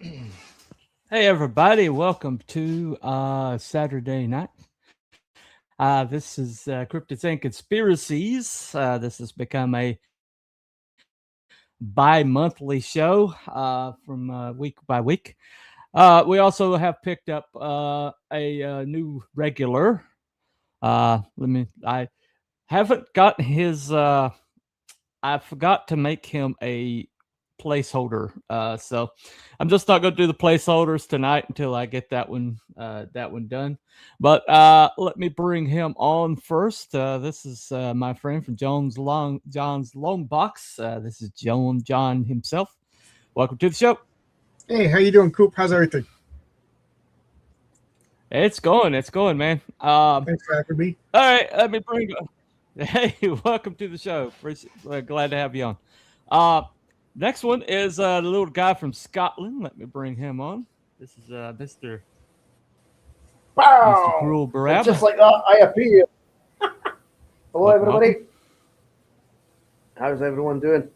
Hey everybody, welcome to Saturday night. This is Cryptids and Conspiracies. This has become a bi-monthly show from week by week. We also have picked up a new regular. I haven't gotten his. I forgot to make him a placeholder, so I'm just not going to do the placeholders tonight until I get that one done. But let me bring him on first. This is my friend from John's Long Box. This is John himself. Welcome to the show. Hey, how you doing, Coop? How's everything? It's going, man. Thanks for having me. All right, let me bring. Hey, welcome to the show. Glad to have you on. Next one is the little guy from Scotland. Let me bring him on. This is Mr. Wow! Mr. Cruel Barab. Just like that, I appear. Hello, everybody. How's everyone doing?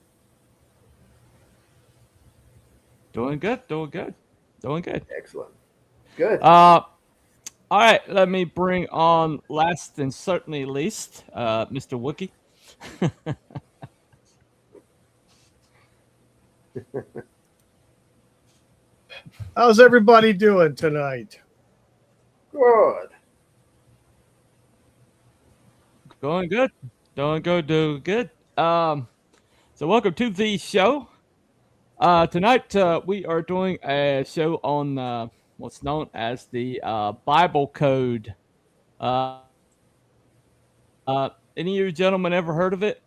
Doing good. Excellent. Good. All right, let me bring on last and certainly least, Mr. Wookie. How's everybody doing tonight? Good. Doing good. So welcome to the show. Tonight we are doing a show on what's known as the Bible Code. Any of you gentlemen ever heard of it?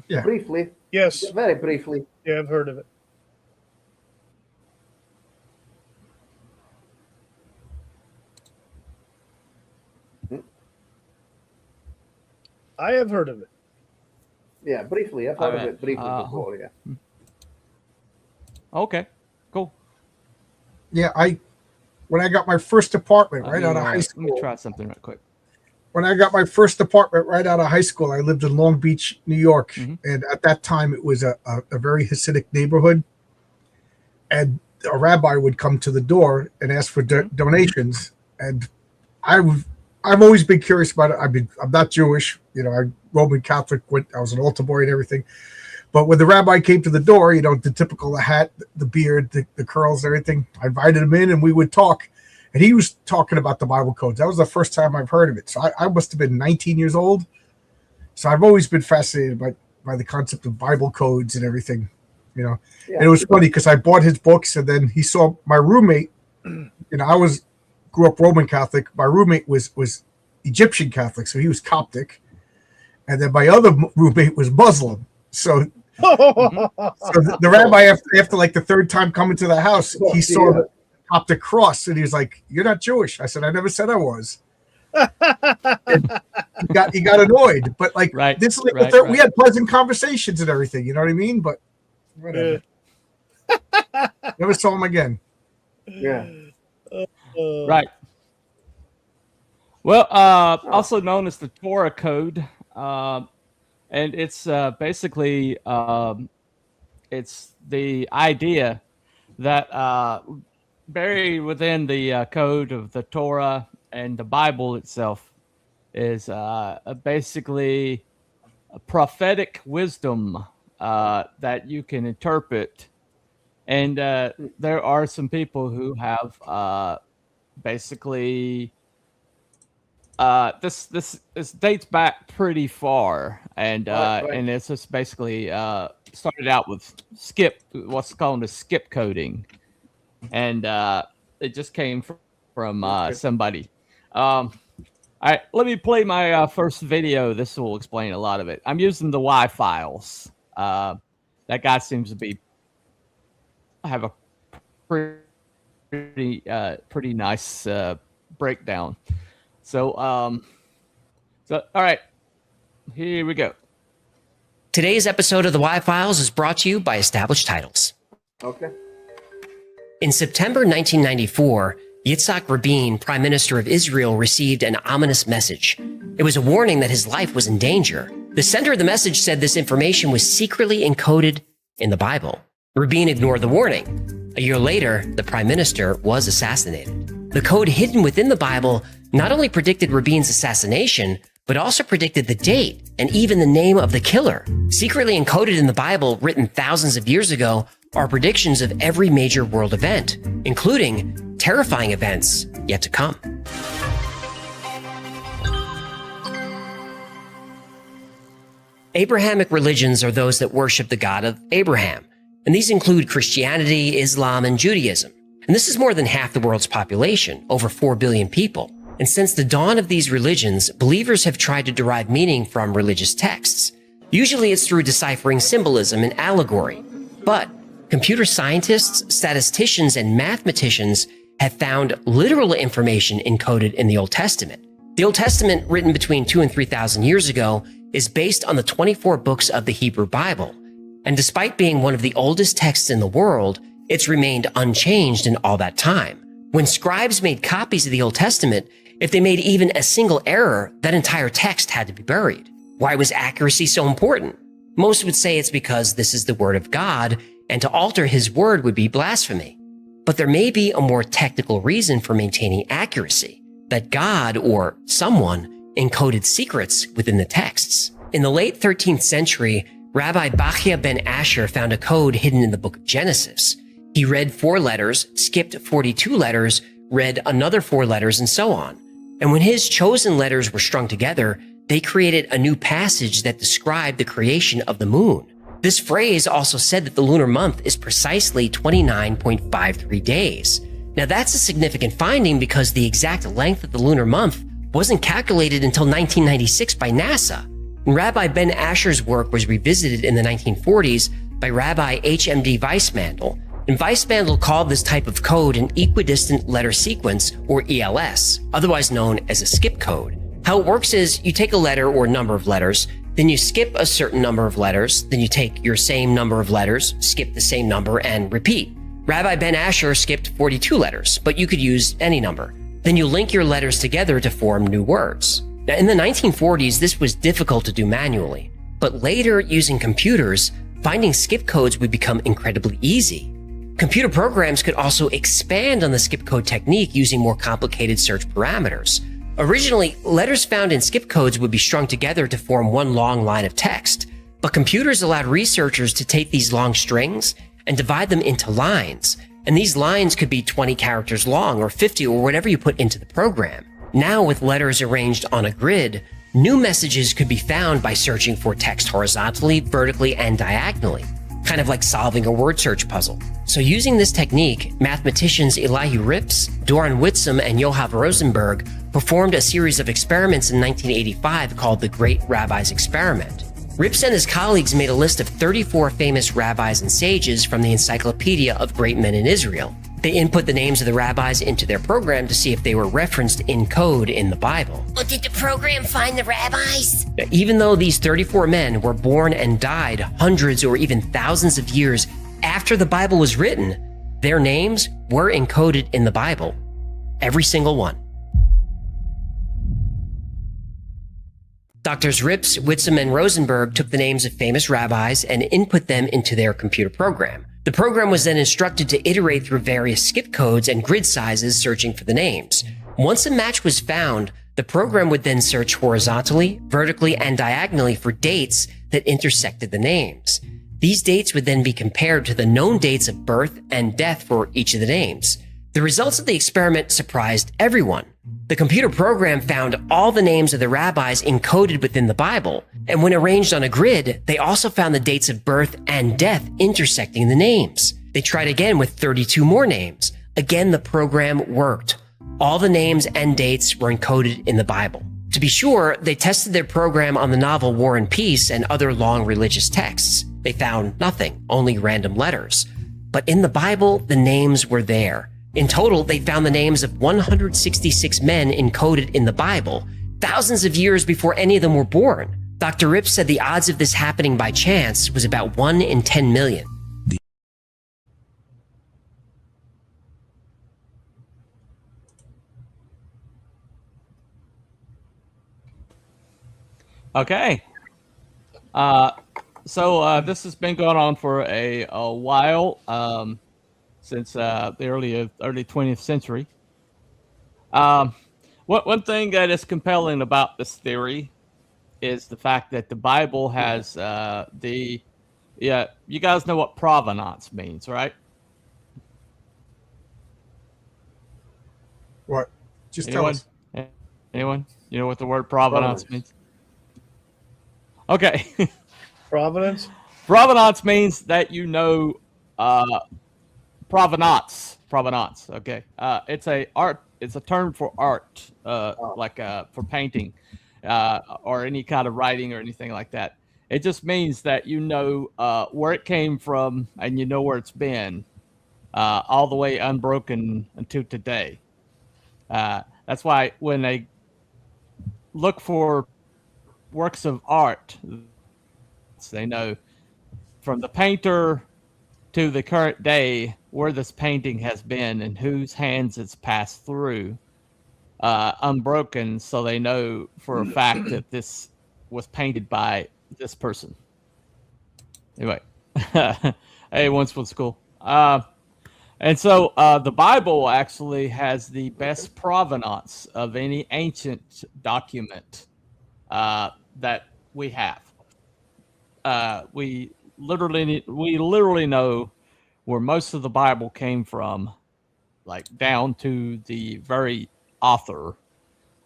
Yeah. Briefly. Yes. Very briefly. Yeah, I've heard of it. I have heard of it. Yeah, briefly. I've heard of it briefly before, yeah. Okay, cool. Yeah, when I got my first apartment out of high school. Let me try something right quick. When I got my first apartment right out of high school, I lived in Long Beach, New York. Mm-hmm. And at that time, it was a very Hasidic neighborhood. And a rabbi would come to the door and ask for donations. And I've always been curious about it. I'm not Jewish. I'm Roman Catholic. I was an altar boy and everything. But when the rabbi came to the door, the typical hat, the beard, the curls, everything, I invited him in and we would talk. And he was talking about the Bible codes. That was the first time I've heard of it. So I must have been 19 years old. So I've always been fascinated by the concept of Bible codes and everything, Yeah. And it was funny because I bought his books and then he saw my roommate. I grew up Roman Catholic. My roommate was Egyptian Catholic, so he was Coptic. And then my other roommate was Muslim. So the rabbi, after like the third time coming to the house, he saw the Coptic cross, and he was like, "You're not Jewish." I said, "I never said I was." And he got annoyed, but like this is like we had pleasant conversations and everything. You know what I mean? But whatever. Never saw him again. Yeah. Right. Well, also known as the Torah Code, and it's basically it's the idea that buried within the code of the Torah and the Bible itself is basically a prophetic wisdom that you can interpret. And there are some people who have basically this dates back pretty far, and and it's just basically started out with what's called a skip coding, and it just came from somebody. All right, let me play my first video. This will explain a lot of it. I'm using the Y files. That guy seems to have a pretty nice breakdown. So all right, here we go. Today's episode of the Y-Files is brought to you by Established Titles. Okay. In September 1994, Yitzhak Rabin, Prime Minister of Israel, received an ominous message. It was a warning that his life was in danger. The sender of the message said this information was secretly encoded in the Bible. Rabin ignored the warning. A year later, the prime minister was assassinated. The code hidden within the Bible not only predicted Rabin's assassination, but also predicted the date and even the name of the killer. Secretly encoded in the Bible, written thousands of years ago, are predictions of every major world event, including terrifying events yet to come. Abrahamic religions are those that worship the God of Abraham, and these include Christianity, Islam, and Judaism. And this is more than half the world's population, over 4 billion people. And since the dawn of these religions, believers have tried to derive meaning from religious texts. Usually it's through deciphering symbolism and allegory. But computer scientists, statisticians, and mathematicians have found literal information encoded in the Old Testament. The Old Testament, written between 2,000 and 3,000 years ago, is based on the 24 books of the Hebrew Bible. And despite being one of the oldest texts in the world, it's remained unchanged in all that time. When scribes made copies of the Old Testament, if they made even a single error, that entire text had to be buried. Why was accuracy so important? Most would say it's because this is the word of God, and to alter his word would be blasphemy. But there may be a more technical reason for maintaining accuracy, that God or someone encoded secrets within the texts. In the late 13th century, Rabbi Bachya ben Asher found a code hidden in the book of Genesis. He read 4 letters, skipped 42 letters, read another 4 letters, and so on. And when his chosen letters were strung together, they created a new passage that described the creation of the moon. This phrase also said that the lunar month is precisely 29.53 days. Now that's a significant finding because the exact length of the lunar month wasn't calculated until 1996 by NASA. And Rabbi Ben Asher's work was revisited in the 1940s by Rabbi H.M.D. Weissmandl. And Weissmandl called this type of code an equidistant letter sequence, or ELS, otherwise known as a skip code. How it works is you take a letter or number of letters, then you skip a certain number of letters, then you take your same number of letters, skip the same number, and repeat. Rabbi Ben Asher skipped 42 letters, but you could use any number. Then you link your letters together to form new words. Now, in the 1940s, this was difficult to do manually, but later, using computers, finding skip codes would become incredibly easy. Computer programs could also expand on the skip code technique using more complicated search parameters. Originally, letters found in skip codes would be strung together to form one long line of text, but computers allowed researchers to take these long strings and divide them into lines. And these lines could be 20 characters long or 50 or whatever you put into the program. Now, with letters arranged on a grid, new messages could be found by searching for text horizontally, vertically, and diagonally, kind of like solving a word search puzzle. So using this technique, mathematicians Elihu Rips, Doran Whitsom, and Yoav Rosenberg performed a series of experiments in 1985 called the Great Rabbis Experiment. Rips and his colleagues made a list of 34 famous rabbis and sages from the Encyclopedia of Great Men in Israel. They input the names of the rabbis into their program to see if they were referenced in code in the Bible. Well, did the program find the rabbis? Even though these 34 men were born and died hundreds or even thousands of years after the Bible was written, their names were encoded in the Bible. Every single one. Doctors Rips, Whitsom, and Rosenberg took the names of famous rabbis and input them into their computer program. The program was then instructed to iterate through various skip codes and grid sizes searching for the names. Once a match was found, the program would then search horizontally, vertically, and diagonally for dates that intersected the names. These dates would then be compared to the known dates of birth and death for each of the names. The results of the experiment surprised everyone. The computer program found all the names of the rabbis encoded within the Bible, and when arranged on a grid, they also found the dates of birth and death intersecting the names. They tried again with 32 more names. Again, the program worked. All the names and dates were encoded in the Bible. To be sure, they tested their program on the novel War and Peace and other long religious texts. They found nothing, only random letters. But in the Bible, the names were there. In total, they found the names of 166 men encoded in the Bible, thousands of years before any of them were born. Dr. Rips said the odds of this happening by chance was about 1 in 10 million. Okay. So this has been going on for a while. since the early 20th century. One thing that is compelling about this theory is the fact that the Bible has you guys know what provenance means, right? What? Just tell Anyone? us. Anyone? You know what the word provenance means? Okay. Providence? Provenance means that you know provenance. Provenance. Okay. It's a term for art, for painting, or any kind of writing or anything like that. It just means that you know where it came from and you know where it's been, all the way unbroken until today. That's why when they look for works of art, they know from the painter to the current day where this painting has been and whose hands it's passed through, unbroken, so they know for a fact that this was painted by this person. Anyway, hey, once was cool. And so the Bible actually has the best provenance of any ancient document that we have. We literally know where most of the Bible came from, like down to the very author,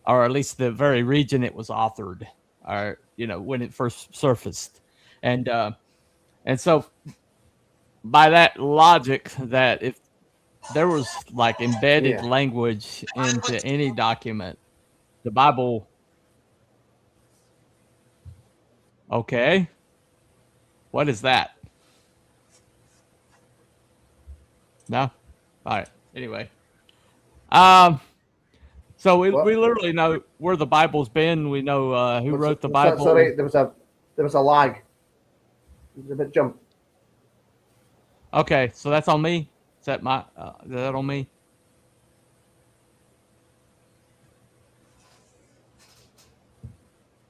or at least the very region it was authored, or when it first surfaced, and so by that logic, that if there was like embedded language into any document, the Bible. Okay. What is that? No? All right. Anyway. So we literally know where the Bible's been. We know who wrote the Bible. Sorry, there was a lag. There was a bit jump. Okay, so that's on me. Is that on me?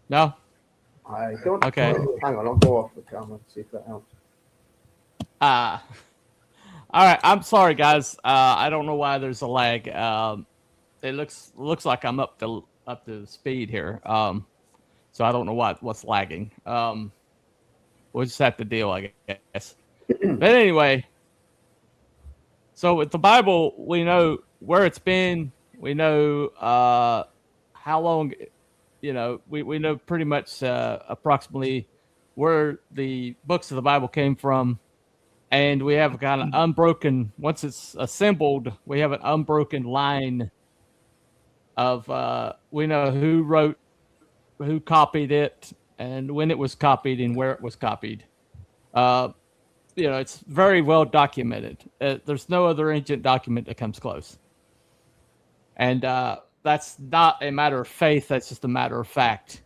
No? I don't. Okay. Hang on, I'll go off the camera and see if that helps. All right. I'm sorry, guys. I don't know why there's a lag. It looks like I'm up to speed here. So I don't know what's lagging. We'll just have to deal, I guess. But anyway, so with the Bible, we know where it's been. We know how long. We know pretty much approximately where the books of the Bible came from. And we have kind of unbroken, once it's assembled, we have an unbroken line of, we know who wrote, who copied it, and when it was copied and where it was copied. It's very well documented. There's no other ancient document that comes close. And that's not a matter of faith, that's just a matter of fact.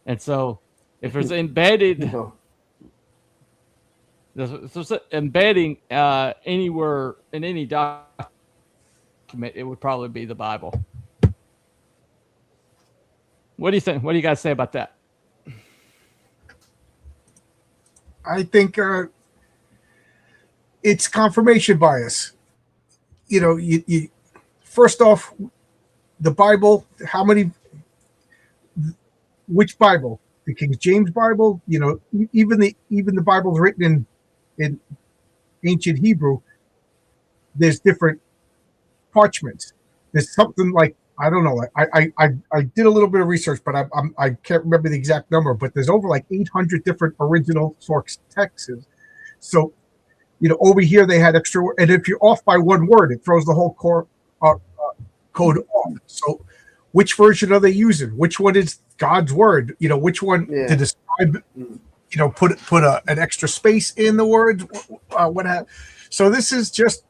And so if there's embedded... There's embedding anywhere in any document, it would probably be the Bible. What do you think? What do you guys say about that? I think it's confirmation bias. You first off, the Bible. Which Bible? The King James Bible. Even the Bible's written in ancient Hebrew. There's different parchments. There's something like, I don't know. I did a little bit of research, but I can't remember the exact number. But there's over like 800 different original source texts. So, over here they had extra, and if you're off by one word, it throws the whole code off. So, which version are they using? Which one is God's word? Which one to describe? Put an extra space in the words. What have? So this is just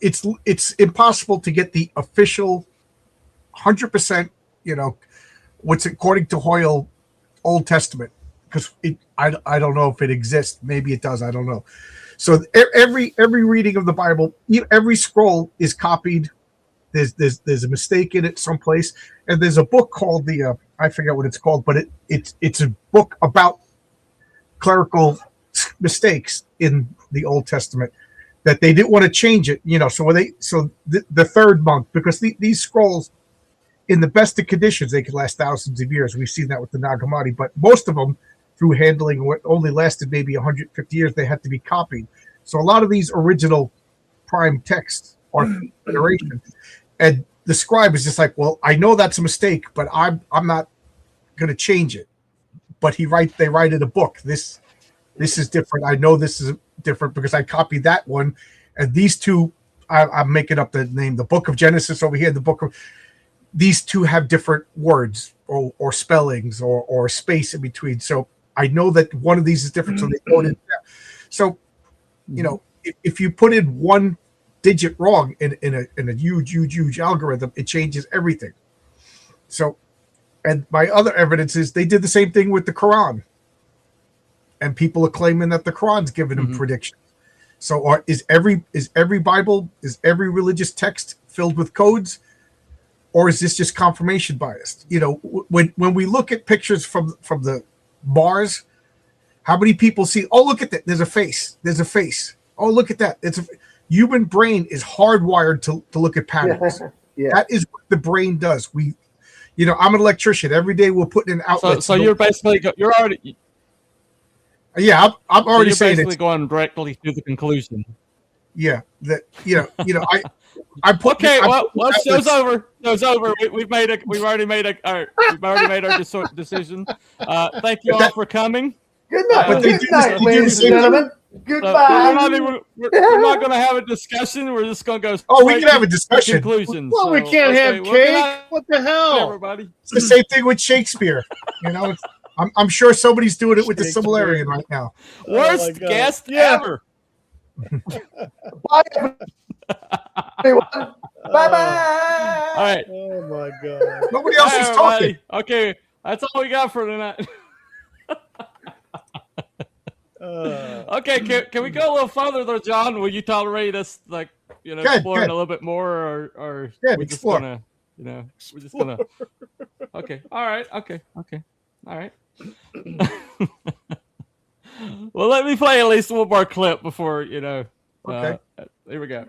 It's impossible to get the official 100%. What's according to Hoyle Old Testament, because I don't know if it exists. Maybe it does. I don't know. So every reading of the Bible, every scroll is copied. There's a mistake in it someplace, and there's a book called I forget what it's called, but it's a book about clerical mistakes in the Old Testament that they didn't want to change it. So the third monk, because these scrolls, in the best of conditions, they could last thousands of years. We've seen that with the Nag Hammadi, but most of them, through handling, what only lasted maybe 150 years, they had to be copied. So a lot of these original prime texts are generation, and the scribe is just like, well, I know that's a mistake, but I'm not going to change it. But they write in a book. This is different. I know this is different because I copied that one, and these two, I'm making up the name. The Book of Genesis over here, the Book of these two have different words or spellings or space in between. So I know that one of these is different. So they wrote it down. So if you put in one digit wrong in a huge algorithm, it changes everything. So, and my other evidence is they did the same thing with the Quran, and people are claiming that the Quran's giving them predictions. So, is every Bible, is every religious text filled with codes, or is this just confirmation bias? When we look at pictures from the Mars, how many people see? Oh, look at that! There's a face. There's a face. Oh, look at that! Human brain is hardwired to look at patterns. Yeah. That is what the brain does. I'm an electrician. Every day we're putting in outlets. So you're basically you're already. Yeah, I'm already you're saying basically going directly to the conclusion. Yeah, I put. Okay, show's over. Show's over. We've already made our decision. Thank you all for coming. Good night. But Good night, ladies and gentlemen. Goodbye. We're not going to have a discussion. We're just going to go. Oh, we can have a discussion. Conclusions. Well, we can't have cake. What the hell? Everybody. It's the same thing with Shakespeare. I'm sure somebody's doing it with the Similarian right now. Worst guest ever. Bye, everyone. Bye-bye. All right. Oh, my God. Nobody else is talking. Okay, that's all we got for tonight. Okay, can we go a little further though, John? Will you tolerate us, exploring a little bit more, or we're just gonna, we're just gonna. Okay, all right, okay, all right. Well, let me play at least one more clip before Okay. Here we go.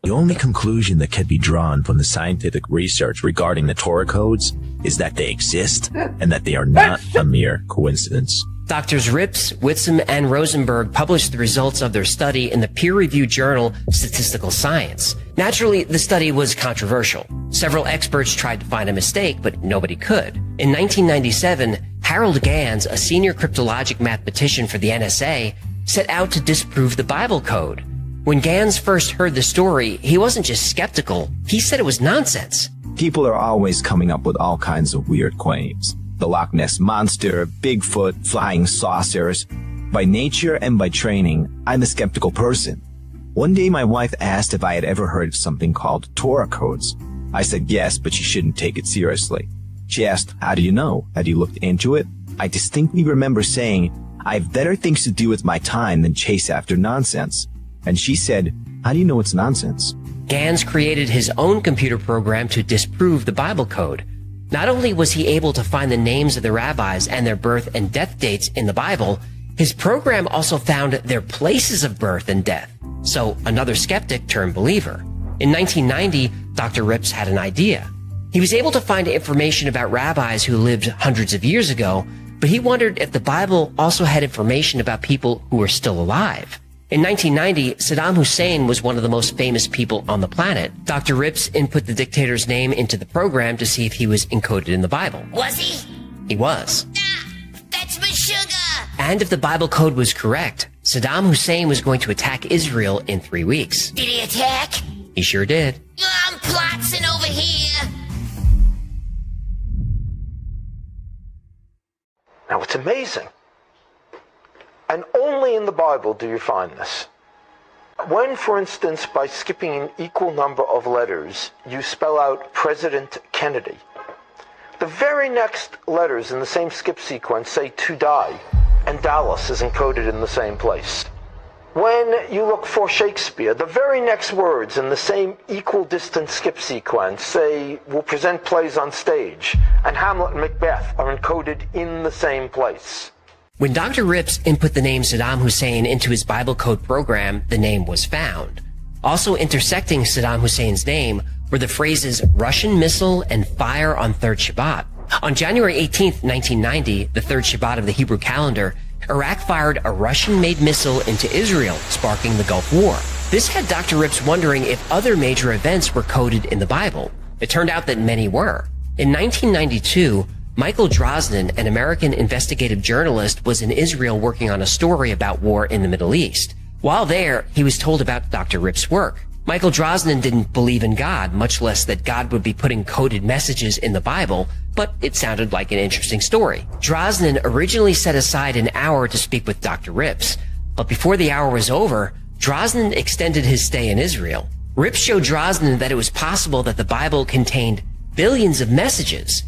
The only conclusion that can be drawn from the scientific research regarding the Torah codes is that they exist and that they are not a mere coincidence. Doctors Rips, Whitson, and Rosenberg published the results of their study in the peer-reviewed journal Statistical Science. Naturally, the study was controversial. Several experts tried to find a mistake, but nobody could. In 1997, Harold Gans, a senior cryptologic mathematician for the NSA, set out to disprove the Bible code. When Gans first heard the story, he wasn't just skeptical, he said it was nonsense. People are always coming up with all kinds of weird claims. The Loch Ness Monster, Bigfoot, flying saucers. By nature and by training, I'm a skeptical person. One day my wife asked if I had ever heard of something called Torah codes. I said yes, but she shouldn't take it seriously. She asked, how do you know? Had you looked into it? I distinctly remember saying, I have better things to do with my time than chase after nonsense. And she said, how do you know it's nonsense? Gans created his own computer program to disprove the Bible code. Not only was he able to find the names of the rabbis and their birth and death dates in the Bible, his program also found their places of birth and death. So another skeptic turned believer. In 1990, Dr. Rips had an idea. He was able to find information about rabbis who lived hundreds of years ago, but he wondered if the Bible also had information about people who were still alive. In 1990, Saddam Hussein was one of the most famous people on the planet. Dr. Rips input the dictator's name into the program to see if he was encoded in the Bible. Was he? He was. That's my sugar. And if the Bible code was correct, Saddam Hussein was going to attack Israel in 3 weeks. Did he attack? He sure did. I'm plotzing over here. Now, it's amazing. And only in the Bible do you find this. When, for instance, by skipping an equal number of letters, you spell out President Kennedy, the very next letters in the same skip sequence say to die, and Dallas is encoded in the same place. When you look for Shakespeare, the very next words in the same equal distance skip sequence say will present plays on stage, and Hamlet and Macbeth are encoded in the same place. When Dr. Rips input the name Saddam Hussein into his Bible code program, the name was found. Also intersecting Saddam Hussein's name were the phrases Russian missile and fire on third Shabbat. On January 18th, 1990, the third Shabbat of the Hebrew calendar, Iraq fired a Russian-made missile into Israel, sparking the Gulf War. This had Dr. Rips wondering if other major events were coded in the Bible. It turned out that many were. In 1992, Michael Drosnin, an American investigative journalist, was in Israel working on a story about war in the Middle East. While there, he was told about Dr. Rips' work. Michael Drosnin didn't believe in God, much less that God would be putting coded messages in the Bible, but it sounded like an interesting story. Drosnin originally set aside an hour to speak with Dr. Rips, but before the hour was over, Drosnin extended his stay in Israel. Rips showed Drosnin that it was possible that the Bible contained billions of messages.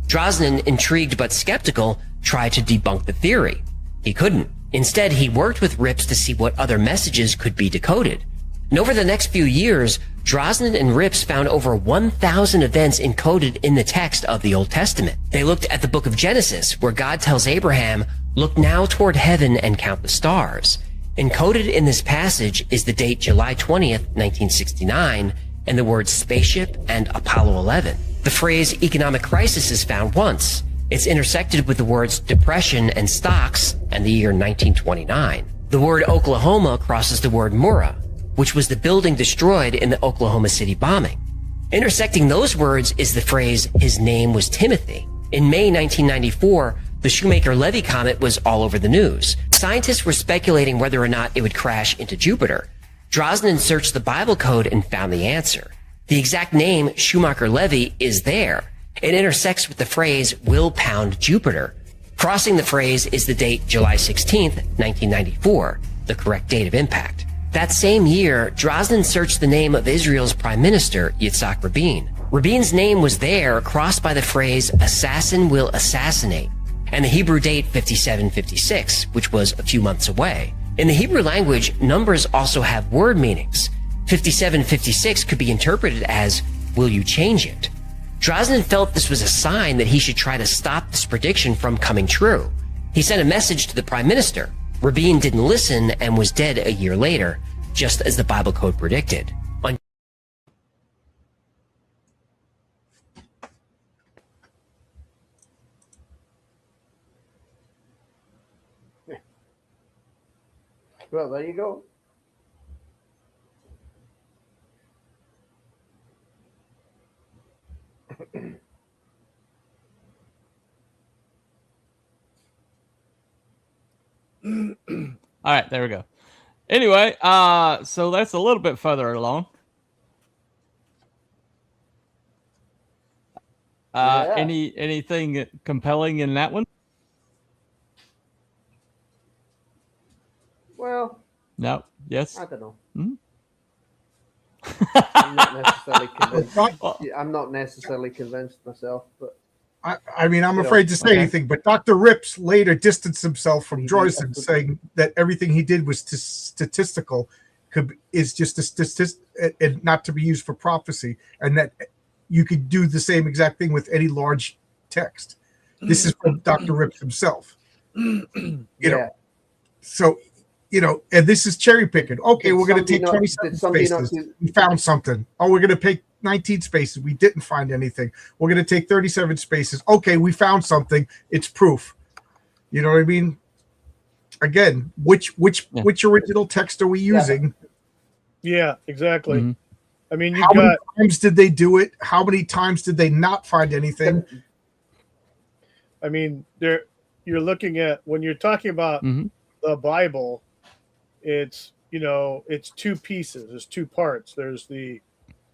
Drosnin, intrigued but skeptical, tried to debunk the theory. He couldn't. Instead, he worked with Rips to see what other messages could be decoded. And over the next few years, Drosnin and Rips found over 1,000 events encoded in the text of the Old Testament. They looked at the book of Genesis, where God tells Abraham, "Look now toward heaven and count the stars." Encoded in this passage is the date July 20th, 1969, and the words spaceship and Apollo 11. The phrase economic crisis is found once. It's intersected with the words depression and stocks and the year 1929. The word Oklahoma crosses the word Murrah, which was the building destroyed in the Oklahoma City bombing. Intersecting those words is the phrase, his name was Timothy. In May 1994, the Shoemaker-Levy comet was all over the news. Scientists were speculating whether or not it would crash into Jupiter. Drosnin searched the Bible code and found the answer. The exact name Schumacher-Levy is there. It intersects with the phrase will pound Jupiter. Crossing the phrase is the date July 16th, 1994, the correct date of impact. That same year, Drosnin searched the name of Israel's prime minister, Yitzhak Rabin. Rabin's name was there, crossed by the phrase assassin will assassinate, and the Hebrew date 5756, which was a few months away. In the Hebrew language, numbers also have word meanings. 5756 could be interpreted as, will you change it? Drosnin felt this was a sign that he should try to stop this prediction from coming true. He sent a message to the prime minister. Rabin didn't listen and was dead a year later, just as the Bible code predicted. Well, there you go. All right, there we go. Anyway, so that's a little bit further along. Yeah. Anything compelling in that one? Well, No. Yes. I don't know. Hmm? I'm not necessarily convinced. I'm not necessarily convinced myself, but I mean, I'm afraid to say anything, but Dr. Rips later distanced himself from Drosnin, saying that everything he did was statistical, is just a statistic and not to be used for prophecy, and that you could do the same exact thing with any large text. This is from Dr. Rips himself. You know, so and this is cherry picking. Okay, we're going to take 27 spaces. We found something. Oh, we're going to pick 19 spaces. We didn't find anything. We're going to take 37 spaces. Okay, we found something. It's proof. You know what I mean? Again, which original text are we using? Yeah, exactly. Mm-hmm. I mean, how many times did they do it? How many times did they not find anything? I mean, you're looking at, when you're talking about the Bible, it's two pieces. There's two parts. There's the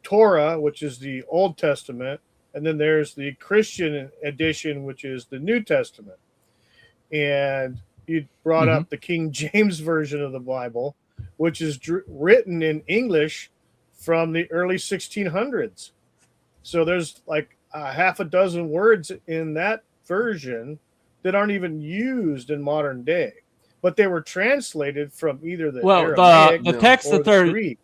Torah, which is the Old Testament, and then there's the Christian edition, which is the New Testament. And you brought up the King James version of the Bible, which is written in English from the early 1600s. So there's like a half a dozen words in that version that aren't even used in modern day, but they were translated from either the Aramaic the text that they're Greek.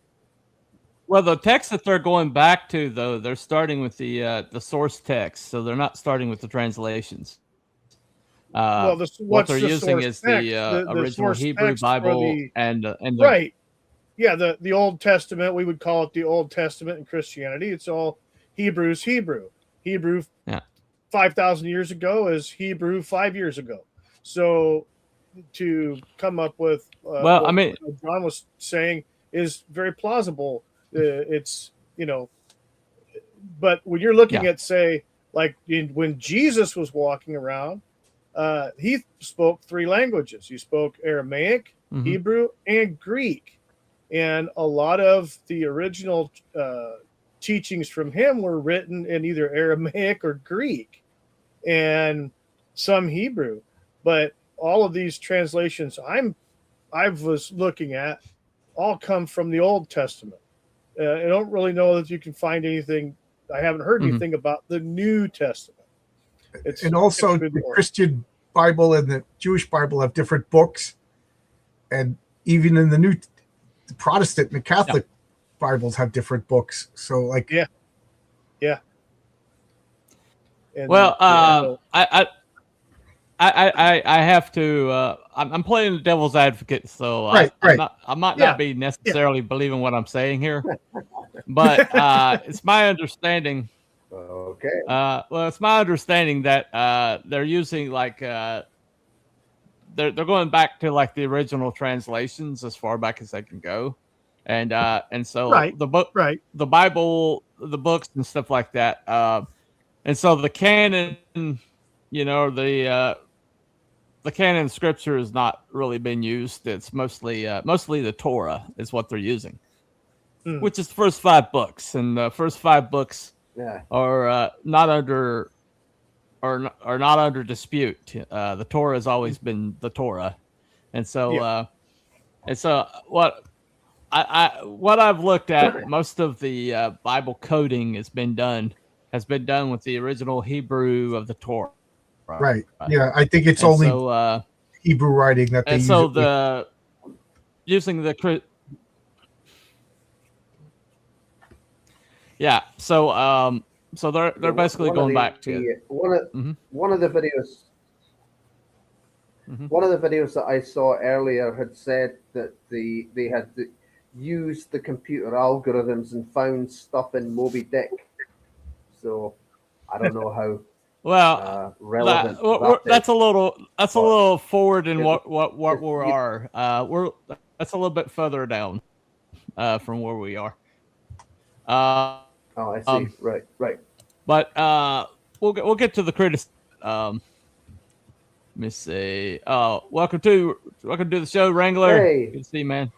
Well, the text that they're going back to, though, they're starting with the source text, so they're not starting with the translations. Well, what what's they're the using source is text? the The original source Hebrew text for Bible the and the right. Yeah, the Old Testament, we would call it the Old Testament in Christianity. It's all Hebrew. Hebrew Yeah. 5,000 years ago is Hebrew 5 years ago. So to come up with Well, what I mean, John was saying is very plausible. It's, but when you're looking Yeah. at, say, like when Jesus was walking around, he spoke 3 languages. He spoke Aramaic, Mhm. Hebrew, and Greek. And a lot of the original teachings from him were written in either Aramaic or Greek, and some Hebrew. But all of these translations I was looking at all come from the Old Testament. I don't really know that you can find anything. I haven't heard Mhm. anything about the New Testament. And also, the Christian Bible and the Jewish Bible have different books, and even in the Protestant and the Catholic Bibles have different books. So, like, yeah. And, well, I have to. I'm playing the devil's advocate, so Right. I might not be necessarily believing what I'm saying here, but it's my understanding. Okay. Well, it's my understanding that they're using like they're going back to like the original translations as far back as they can go, and so Right. the book, Right. the Bible, the books and stuff like that, and so the canon, the canon scripture has not really been used. It's mostly the Torah is what they're using, which is the first 5 books, and the first 5 books are not under dispute. The Torah has always been the Torah, and so what I've looked at, most of the Bible coding has been done with the original Hebrew of the Torah. right. Yeah, I think it's And only so, Hebrew writing that they and use. so using the so they're basically going back to one of the videos. One of the videos that I saw earlier had said that they had used the computer algorithms and found stuff in Moby Dick. So I don't know how relevant that's a little forward in what we are. That's a little bit further down from where we are. Oh, I see. Right. But we'll get to the criticism. Let me see. Welcome to the show, Wrangler. Hey. Good to see you, man.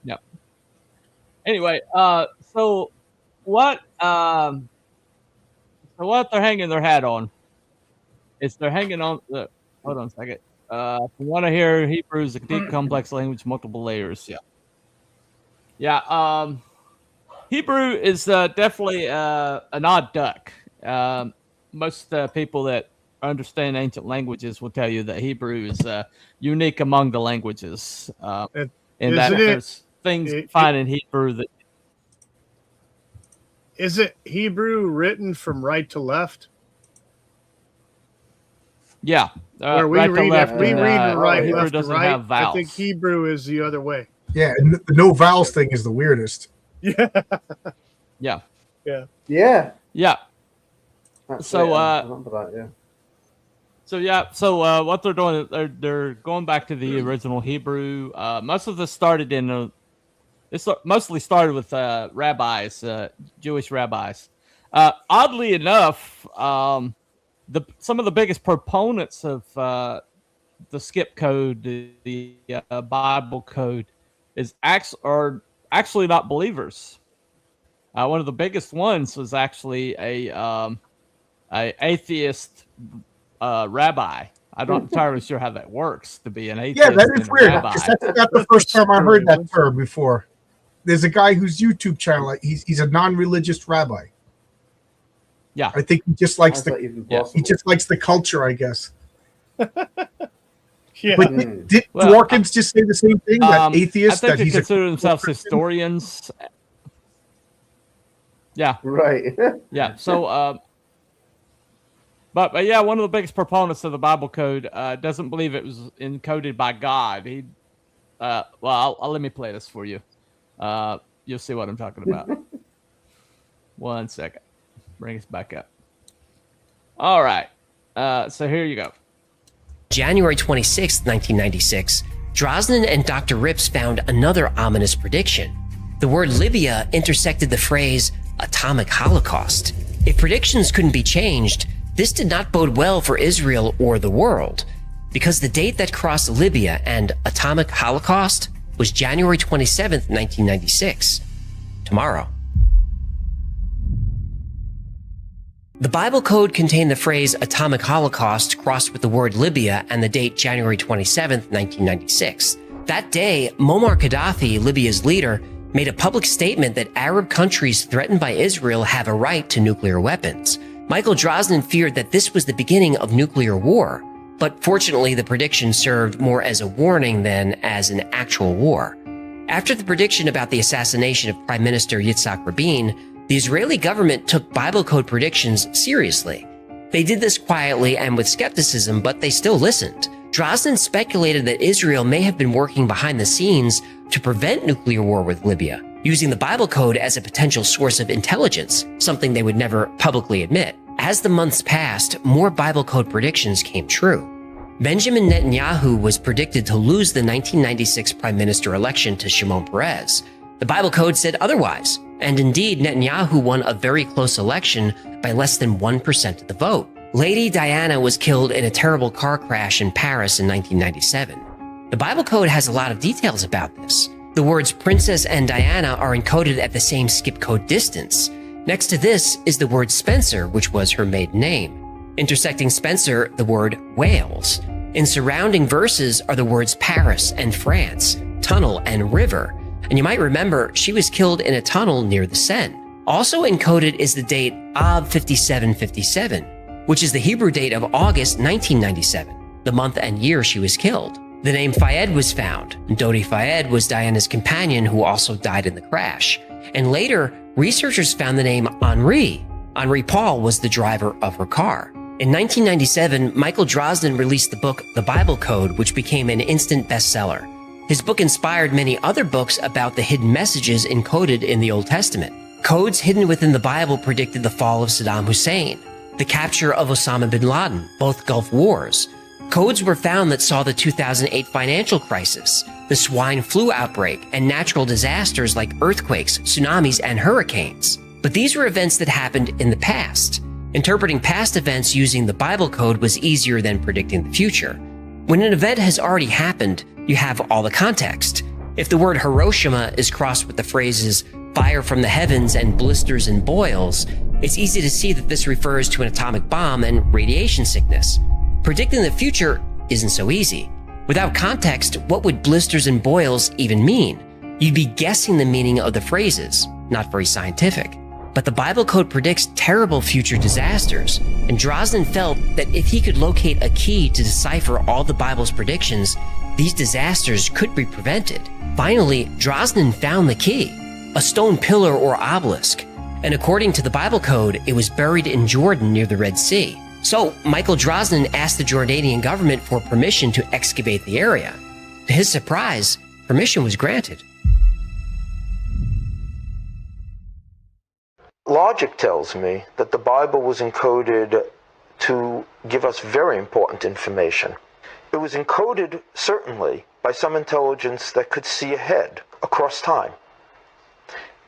Yep. Anyway, so what they're hanging their hat on is they're hanging on the. Hold on a second. From what I hear, Hebrew is a deep, complex language, multiple layers. Yeah. Hebrew is definitely an odd duck. Most people that understand ancient languages will tell you that Hebrew is unique among the languages. And that there's things you find in Hebrew that. Is it Hebrew written from right to left? Yeah. Where we right read to left. we read right, Hebrew left doesn't to right. have vowels. I think Hebrew is the other way. Yeah, and the no vowels thing is the weirdest. Yeah. So I remember that, So what they're doing is they're going back to the original Hebrew. Most of this started mostly started with rabbis, Jewish rabbis. Oddly enough, some of the biggest proponents of the skip code, the Bible code, are actually not believers. One of the biggest ones was actually a atheist rabbi. I'm not entirely sure how that works to be an atheist. Yeah, that is weird. Rabbi. That's not the first time I heard that term before. There's a guy whose YouTube channel, he's a non-religious rabbi. Yeah, I think he just likes the culture, I guess. Yeah. But did Dworkins just say the same thing? That atheists, I think that they consider themselves historians. Yeah. Right. Yeah. So But yeah, one of the biggest proponents of the Bible code doesn't believe it was encoded by God. Let me play this for you. You'll see what I'm talking about. 1 second. Bring us back up. All right. So here you go. January 26, 1996, Drosnin and Dr. Rips found another ominous prediction. The word Libya intersected the phrase atomic holocaust. If predictions couldn't be changed, this did not bode well for Israel or the world, because the date that crossed Libya and atomic holocaust was January 27, 1996. Tomorrow. The Bible code contained the phrase atomic holocaust crossed with the word Libya and the date January 27, 1996. That day, Muammar Gaddafi, Libya's leader, made a public statement that Arab countries threatened by Israel have a right to nuclear weapons. Michael Drosnin feared that this was the beginning of nuclear war, but fortunately the prediction served more as a warning than as an actual war. After the prediction about the assassination of Prime Minister Yitzhak Rabin, the Israeli government took Bible code predictions seriously. They did this quietly and with skepticism, but they still listened. Drosnin speculated that Israel may have been working behind the scenes to prevent nuclear war with Libya, using the Bible code as a potential source of intelligence, something they would never publicly admit. As the months passed, more Bible code predictions came true. Benjamin Netanyahu was predicted to lose the 1996 prime minister election to Shimon Peres. The Bible code said otherwise, and indeed Netanyahu won a very close election by less than 1% of the vote. Lady Diana was killed in a terrible car crash in Paris in 1997. The Bible code has a lot of details about this. The words princess and Diana are encoded at the same skip code distance. Next to this is the word Spencer, which was her maiden name. Intersecting Spencer, the word Wales. In surrounding verses are the words Paris and France, tunnel and river. And you might remember she was killed in a tunnel near the Seine. Also encoded is the date Av 5757, which is the Hebrew date of August 1997, the month and year she was killed. The name Fayed was found, and Dodi Fayed was Diana's companion who also died in the crash. And later, researchers found the name Henri. Henri Paul was the driver of her car. In 1997, Michael Drosnin released the book The Bible Code, which became an instant bestseller. His book inspired many other books about the hidden messages encoded in the Old Testament. Codes hidden within the Bible predicted the fall of Saddam Hussein, the capture of Osama bin Laden, both Gulf Wars. Codes were found that saw the 2008 financial crisis, the swine flu outbreak, and natural disasters like earthquakes, tsunamis, and hurricanes. But these were events that happened in the past. Interpreting past events using the Bible code was easier than predicting the future. When an event has already happened, you have all the context. If the word Hiroshima is crossed with the phrases fire from the heavens and blisters and boils, it's easy to see that this refers to an atomic bomb and radiation sickness. Predicting the future isn't so easy. Without context, what would blisters and boils even mean? You'd be guessing the meaning of the phrases, not very scientific. But the Bible code predicts terrible future disasters, and Drosnin felt that if he could locate a key to decipher all the Bible's predictions, these disasters could be prevented. Finally, Drosnin found the key, a stone pillar or obelisk, and according to the Bible code, it was buried in Jordan near the Red Sea. So Michael Drosnin asked the Jordanian government for permission to excavate the area. To his surprise, permission was granted. Logic tells me that the Bible was encoded to give us very important information. It was encoded, certainly, by some intelligence that could see ahead, across time.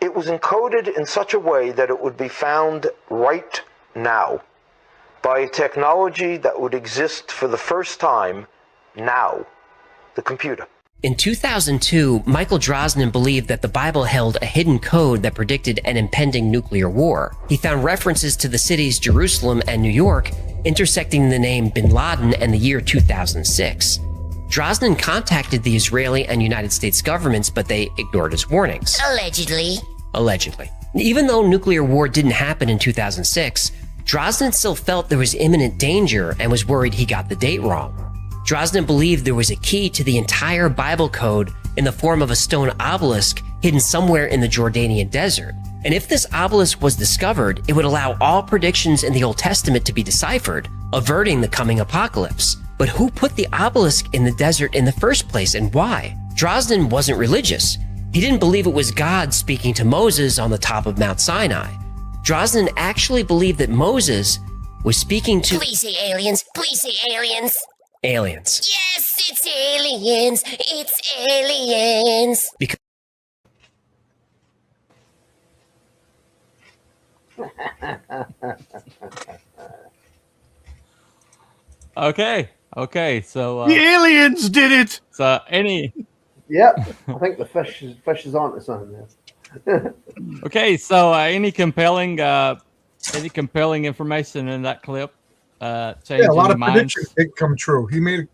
It was encoded in such a way that it would be found right now, by a technology that would exist for the first time now, the computer. In 2002, Michael Drosnin believed that the Bible held a hidden code that predicted an impending nuclear war. He found references to the cities Jerusalem and New York, intersecting the name Bin Laden and the year 2006. Drosnin contacted the Israeli and United States governments, but they ignored his warnings. Allegedly. Even though nuclear war didn't happen in 2006, Drosnin still felt there was imminent danger and was worried he got the date wrong. Drosnin believed there was a key to the entire Bible code in the form of a stone obelisk hidden somewhere in the Jordanian desert, And if this obelisk was discovered, it would allow all predictions in the Old Testament to be deciphered, averting the coming apocalypse. But who put the obelisk in the desert in the first place, and why? Drosnin wasn't religious. He didn't believe it was God speaking to Moses on the top of Mount Sinai. Drosnin actually believed that Moses was speaking to— Please say aliens. Please say aliens. aliens. Yes, it's aliens. It's aliens. Because Okay. So The aliens did it. so any Yep, I think the fish is onto something there. okay. So any compelling information in that clip? Yeah, a lot of minds? predictions did come true.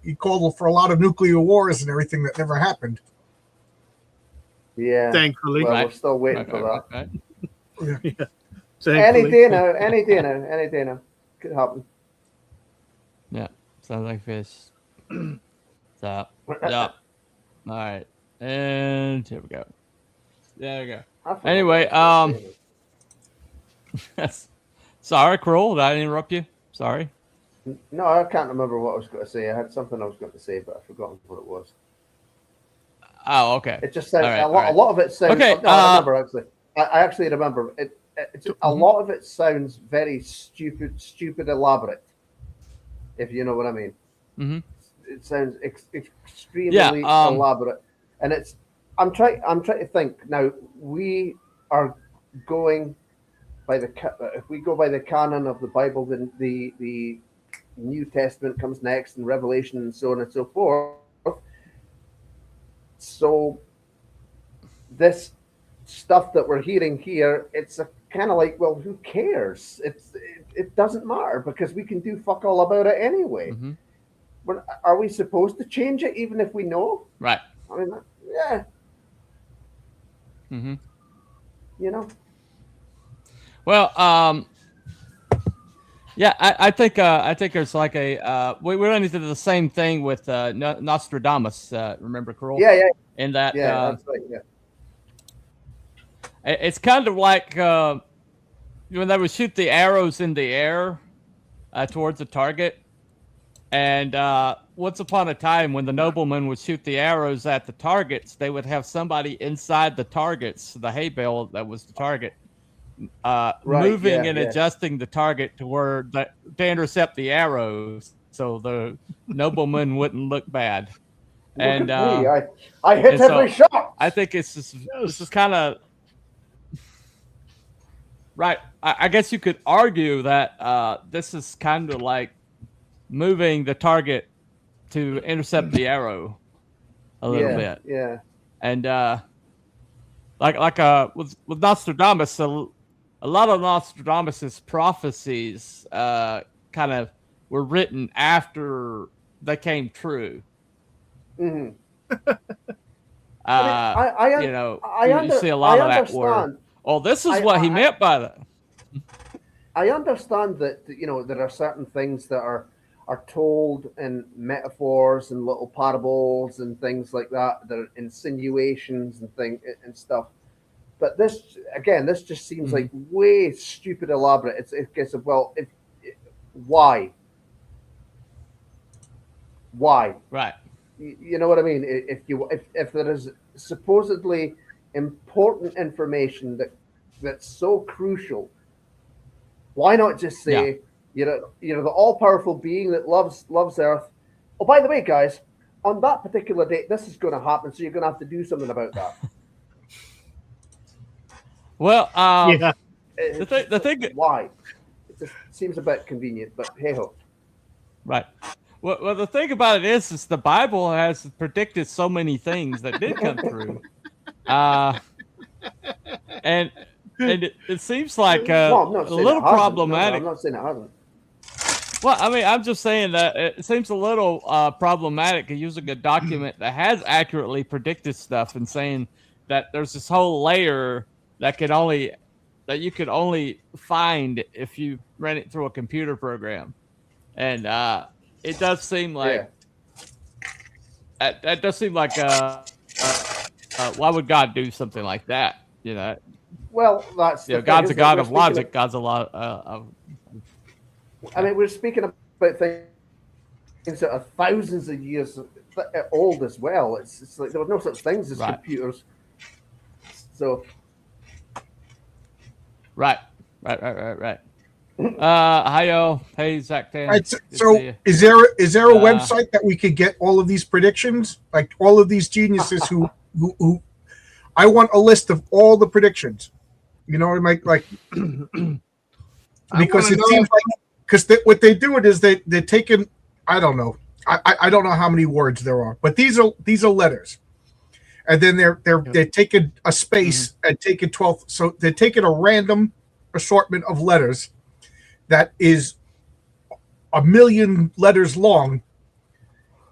He called for a lot of nuclear wars and everything that never happened. Yeah. Thankfully. Well, Right. we're still waiting for that. Right. Yeah. Any Thankfully. day now. Could happen. Yeah, sounds like fish. So, yeah. All right, and here we go. There we go. I forgot Anyway, what I was gonna say. sorry, Cruel. Did I interrupt you? Sorry. No, I can't remember what I was going to say. I had something I was going to say, but I've forgotten what it was. Oh, okay. It just sounds All right, a all lot. right. A lot of it sounds. Okay, No, I remember actually. I actually remember it. A lot of it sounds very stupid, elaborate. If you know what I mean. Mm-hmm. It sounds extremely elaborate, and it's. I'm trying to think now. We are going by if we go by the canon of the Bible, then the New Testament comes next, and Revelation, and so on and so forth. So this stuff that we're hearing here, it's a kind of like, well, who cares? It doesn't matter because we can do fuck all about it anyway. Mm-hmm. Are we supposed to change it even if we know? Right. I mean, yeah, Mm-hmm. you know. Well, yeah, I think there's like a we run into the same thing with Nostradamus. Remember, Cruel? Yeah. In that, That's right. Yeah. it's kind of like when they would shoot the arrows in the air towards the target. And once upon a time, when the noblemen would shoot the arrows at the targets, they would have somebody inside the targets, the hay bale that was the target, moving and adjusting the target to where to intercept the arrows, so the nobleman wouldn't look bad. Look And at me. I hit every shot. I think this is kind of right. I guess you could argue that this is kind of like moving the target to intercept the arrow a little bit. Yeah. And with Nostradamus, a lot of Nostradamus's prophecies kind of were written after they came true. Mm-hmm. You see a lot of that word. Oh, this is what he meant by that. I understand that there are certain things that are told in metaphors and little parables and things like that. That are insinuations and stuff. But this just seems like way stupid elaborate. It's a case of, well, why? Right. You know what I mean? If there is supposedly important information that's so crucial, why not just say, you're the all-powerful being that loves Earth. Oh, by the way, guys, on that particular date, this is going to happen, so you're going to have to do something about that. Well, Yeah. the thing, Why? It just seems a bit convenient, but hey ho. right. Well, the thing about it is the Bible has predicted so many things that did come true, and it seems like Well, I'm not a saying little it hasn't. problematic. No, I'm not saying it hasn't. Well, I mean, I'm just saying that it seems a little problematic using a document that has accurately predicted stuff and saying that there's this whole layer that you could only find if you ran it through a computer program, and it does seem like that does seem like why would God do something like that? Well, that's You know, the thing, God's a isn't it? God We're of speaking logic. God's a lot of I mean, we're speaking about things that are thousands of years old as well. It's like there were no such things as Right. computers. So right. Hi yo, hey Zach Tan. All right, Good to see so you. is there a Uh, website that we could get all of these predictions, like all of these geniuses who I want a list of all the predictions. You know what I mean? Like because it seems like what they do it is they're taking, I don't know. I don't know how many words there are, but these are letters. And then they're taking a space and taking 12, so they're taking a random assortment of letters that is 1,000,000 letters long,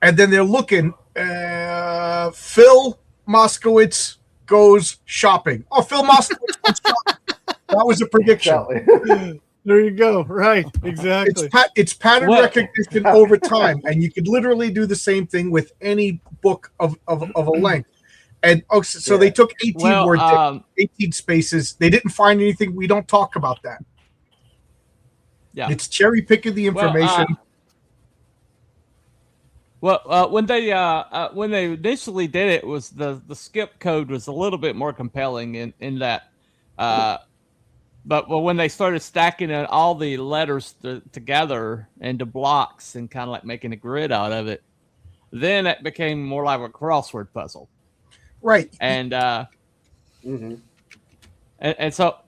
and then they're looking. Phil Moskowitz goes shopping. Oh, Phil Moskowitz goes shopping. That was a prediction. exactly. There you go. Right. Exactly. It's pattern recognition over time, and you could literally do the same thing with any book of a length. And so they took 18 words, 18 spaces. They didn't find anything. We don't talk about that. Yeah, it's cherry picking the information. When they initially did it, was the skip code was a little bit more compelling in that, but when they started stacking all the letters together into blocks and kind of like making a grid out of it, then it became more like a crossword puzzle. Right. And and so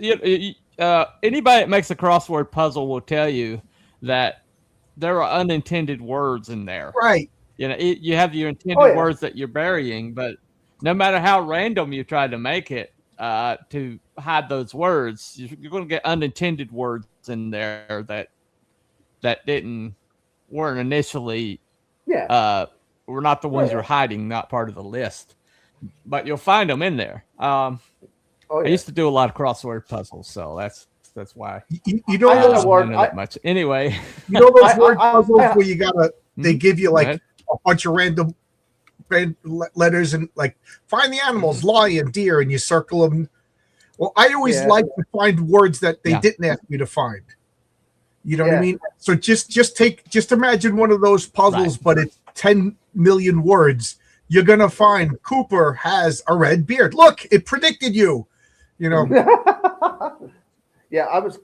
anybody that makes a crossword puzzle will tell you that there are unintended words in there. Right. You know, you have your intended words that you're burying, but no matter how random you try to make it to hide those words, you're going to get unintended words in there that weren't initially were not the ones you're hiding, not part of the list, but you'll find them in there. I used to do a lot of crossword puzzles, so that's why. You know that much. Anyway, you know those word puzzles where you gotta they give you like a bunch of random letters and like find the animals, lion, deer, and you circle them. Well, I always like to find words that they didn't ask me to find. You know what I mean? So just imagine one of those puzzles, but it's 10 million words. You're gonna find Cooper has a red beard. Look, it predicted you. You know. Yeah, I was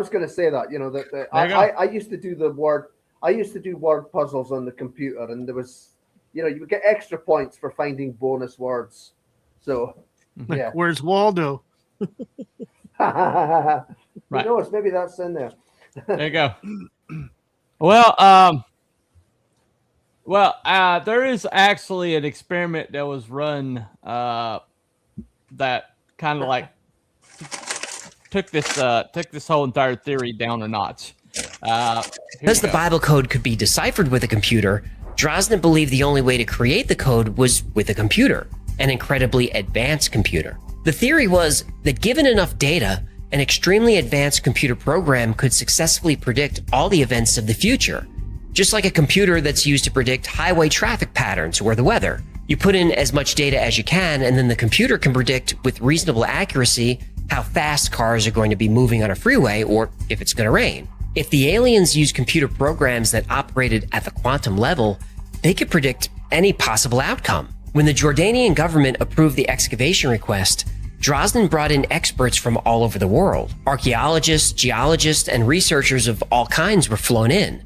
going to say that. You know that I used to do word puzzles on the computer, and there was, you know, you would get extra points for finding bonus words. So yeah, Where's Waldo? Who knows? Maybe that's in there. There you go. Well, there is actually an experiment that was run that kind of like took this whole entire theory down a notch. Because the Bible code could be deciphered with a computer, Drosnin believed the only way to create the code was with a computer, an incredibly advanced computer. The theory was that given enough data, an extremely advanced computer program could successfully predict all the events of the future, just like a computer that's used to predict highway traffic patterns or the weather. You put in as much data as you can, and then the computer can predict with reasonable accuracy how fast cars are going to be moving on a freeway or if it's going to rain. If the aliens used computer programs that operated at the quantum level, they could predict any possible outcome. When the Jordanian government approved the excavation request, Drosnin brought in experts from all over the world. Archaeologists, geologists, and researchers of all kinds were flown in.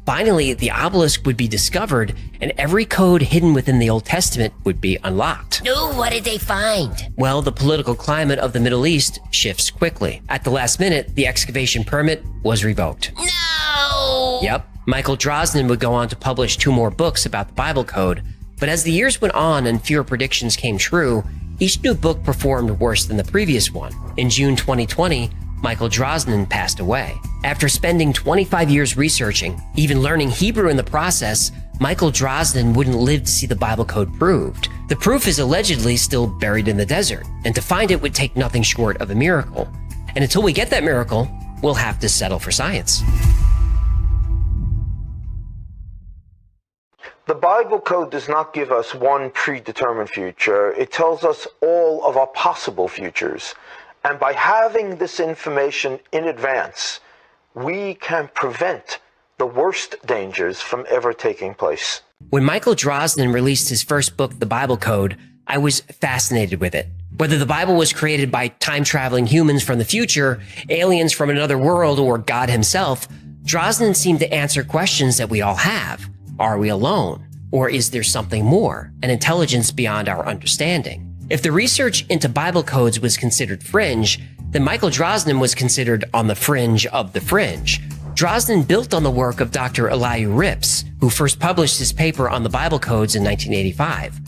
Finally, the obelisk would be discovered, and every code hidden within the Old Testament would be unlocked. No, what did they find? Well, the political climate of the Middle East shifts quickly. At the last minute, the excavation permit was revoked. No! Yep. Michael Drosnin would go on to publish 2 more books about the Bible code, but as the years went on and fewer predictions came true, each new book performed worse than the previous one. In June 2020, Michael Drosnin passed away. After spending 25 years researching, even learning Hebrew in the process, Michael Drosnin wouldn't live to see the Bible code proved. The proof is allegedly still buried in the desert, and to find it would take nothing short of a miracle. And until we get that miracle, we'll have to settle for science. The Bible code does not give us one predetermined future. It tells us all of our possible futures. And by having this information in advance, we can prevent the worst dangers from ever taking place. When Michael Drosnin released his first book, The Bible Code, I was fascinated with it. Whether the Bible was created by time-traveling humans from the future, aliens from another world, or God himself, Drosnin seemed to answer questions that we all have. Are we alone? Or is there something more, an intelligence beyond our understanding? If the research into Bible codes was considered fringe, then Michael Drosnin was considered on the fringe of the fringe. Drosnin built on the work of Dr. Elihu Rips, who first published his paper on the Bible codes in 1985.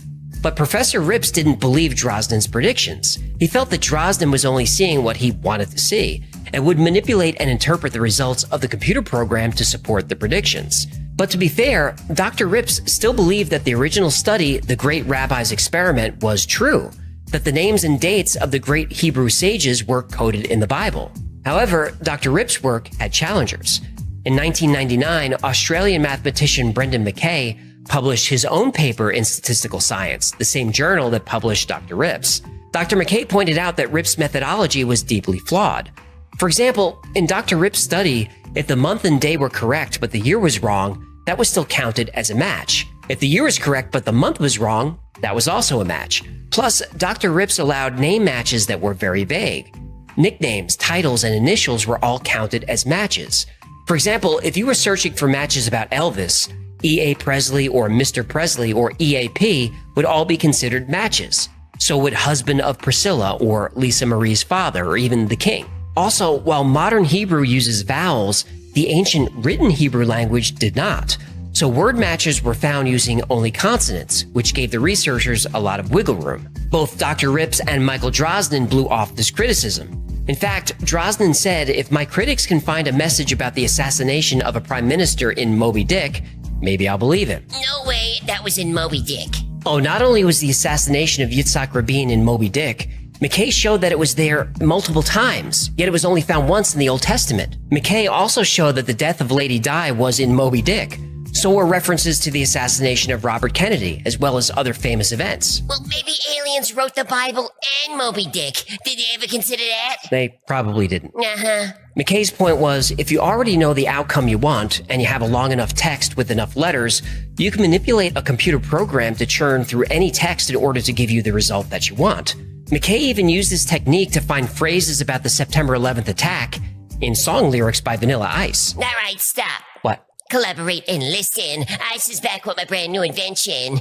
But Professor Rips didn't believe Drosnin's predictions. He felt that Drosnin was only seeing what he wanted to see, and would manipulate and interpret the results of the computer program to support the predictions. But to be fair, Dr. Rips still believed that the original study, The Great Rabbi's Experiment, was true, that the names and dates of the great Hebrew sages were coded in the Bible. However, Dr. Rips' work had challengers. In 1999, Australian mathematician Brendan McKay published his own paper in Statistical Science, the same journal that published Dr. Rips. Dr. McKay pointed out that Rips' methodology was deeply flawed. For example, in Dr. Rips' study, if the month and day were correct but the year was wrong, that was still counted as a match. If the year was correct but the month was wrong, that was also a match. Plus, Dr. Rips allowed name matches that were very vague. Nicknames, titles, and initials were all counted as matches. For example, if you were searching for matches about Elvis, E.A. Presley or Mr. Presley or EAP would all be considered matches. So would husband of Priscilla or Lisa Marie's father or even the king. Also, while modern Hebrew uses vowels, the ancient written Hebrew language did not. So word matches were found using only consonants, which gave the researchers a lot of wiggle room. Both Dr. Rips and Michael Drosnin blew off this criticism. In fact, Drosnin said, if my critics can find a message about the assassination of a prime minister in Moby Dick, maybe I'll believe him. No way that was in Moby Dick. Oh, not only was the assassination of Yitzhak Rabin in Moby Dick, McKay showed that it was there multiple times, yet it was only found once in the Old Testament. McKay also showed that the death of Lady Di was in Moby Dick. So were references to the assassination of Robert Kennedy, as well as other famous events. Well, maybe aliens wrote the Bible and Moby Dick. Did they ever consider that? They probably didn't. Uh-huh. McKay's point was, if you already know the outcome you want, and you have a long enough text with enough letters, you can manipulate a computer program to churn through any text in order to give you the result that you want. McKay even used this technique to find phrases about the September 11th attack in song lyrics by Vanilla Ice. All right, stop. What? Collaborate and listen. Ice is back with my brand new invention.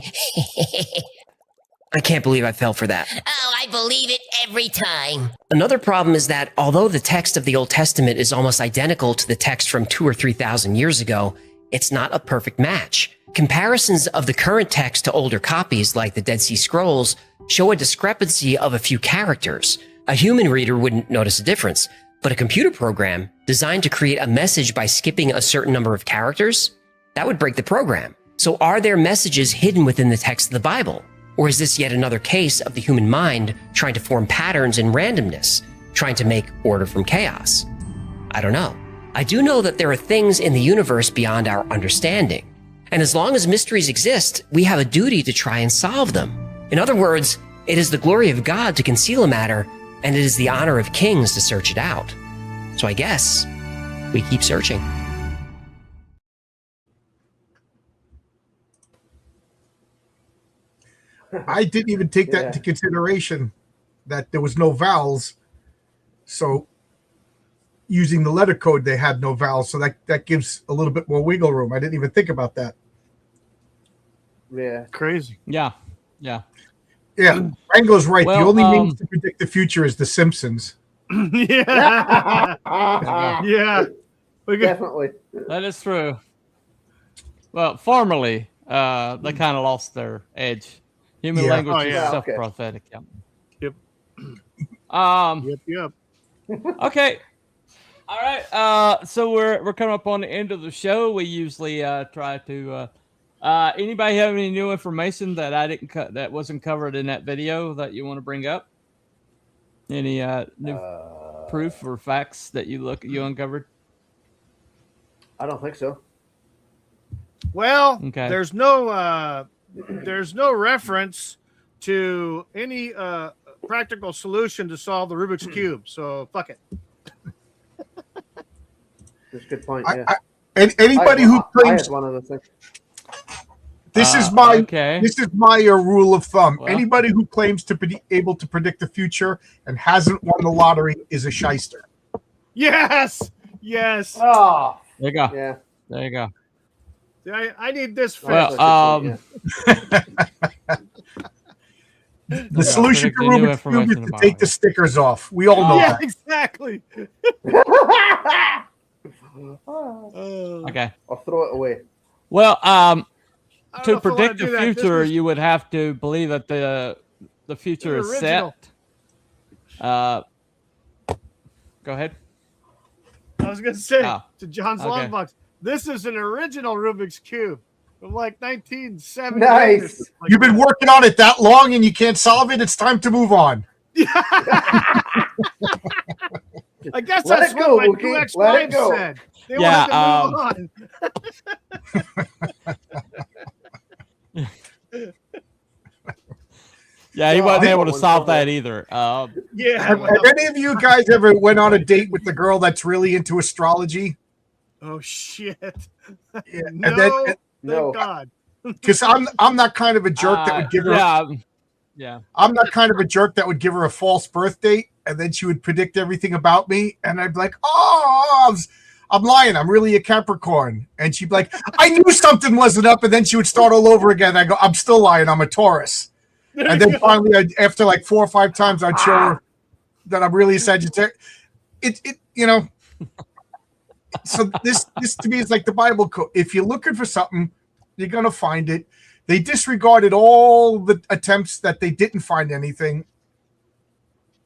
I can't believe I fell for that. Oh, I believe it every time. Another problem is that although the text of the Old Testament is almost identical to the text from 2,000 or 3,000 years ago, it's not a perfect match. Comparisons of the current text to older copies, like the Dead Sea Scrolls, show a discrepancy of a few characters. A human reader wouldn't notice a difference, but a computer program designed to create a message by skipping a certain number of characters, that would break the program. So are there messages hidden within the text of the Bible? Or is this yet another case of the human mind trying to form patterns in randomness, trying to make order from chaos? I don't know. I do know that there are things in the universe beyond our understanding. And as long as mysteries exist, we have a duty to try and solve them. In other words, it is the glory of God to conceal a matter, and it is the honor of kings to search it out. So I guess we keep searching. I didn't even take that into consideration, that there was no vowels. So using the letter code, they had no vowels. So that gives a little bit more wiggle room. I didn't even think about that. Yeah. Crazy. Yeah. Rango's right. Well, the only means to predict the future is The Simpsons. Yeah. Yeah. Definitely. That is true. Well, formerly, they kind of lost their edge. Human language is self-prophetic. Yep. Yep. Okay. All right. So we're coming up on the end of the show. We usually try to. Anybody have any new information that I didn't that wasn't covered in that video that you want to bring up? Any new proof or facts that you uncovered? I don't think so. Well, Okay. there's no reference to any practical solution to solve the Rubik's Cube. So fuck it. That's a good point. Yeah. And anybody who I claims had one of the things. this is my okay. this is my rule of thumb. Well. Anybody who claims to be able to predict the future and hasn't won the lottery is a shyster. Yes. Yes. Oh, There you go. yeah. There you go. I need this fixed. Well, The solution to predicting new Rubik's Cube is information to about take it. the stickers off. We all know yeah, that. exactly. Okay. Or throw it away. Well, I don't know to if I wanna predict do the that. This future, was- you would have to believe that the future is original. set. Go ahead. I was gonna say Oh, to John's okay. long box. This is an original Rubik's Cube from like 1970. Nice. You've been working on it that long and you can't solve it. It's time to move on. I guess Let that's it go, what my Wookie. two Let it ex-wives go. said. They Yeah, wanted to move on. Yeah, he No, wasn't I able want to one solve so bad. that either. Yeah. Have any of you guys ever went on a date with the girl that's really into astrology? Oh shit. Yeah, No. and then Thank No. God. because I'm that kind of a jerk that would give her. Yeah. I'm that kind of a jerk that would give her a false birth date, and then she would predict everything about me, and I'd be like, "Oh, I'm lying. I'm really a Capricorn," and she'd be like, "I knew something wasn't up," and then she would start all over again. I go, "I'm still lying. I'm a Taurus." And then finally, after like 4 or 5 times, I'd show her that I'm really a Sagittarius. It you know. So this to me is like the Bible code. If you're looking for something, you're gonna find it. They disregarded all the attempts that they didn't find anything.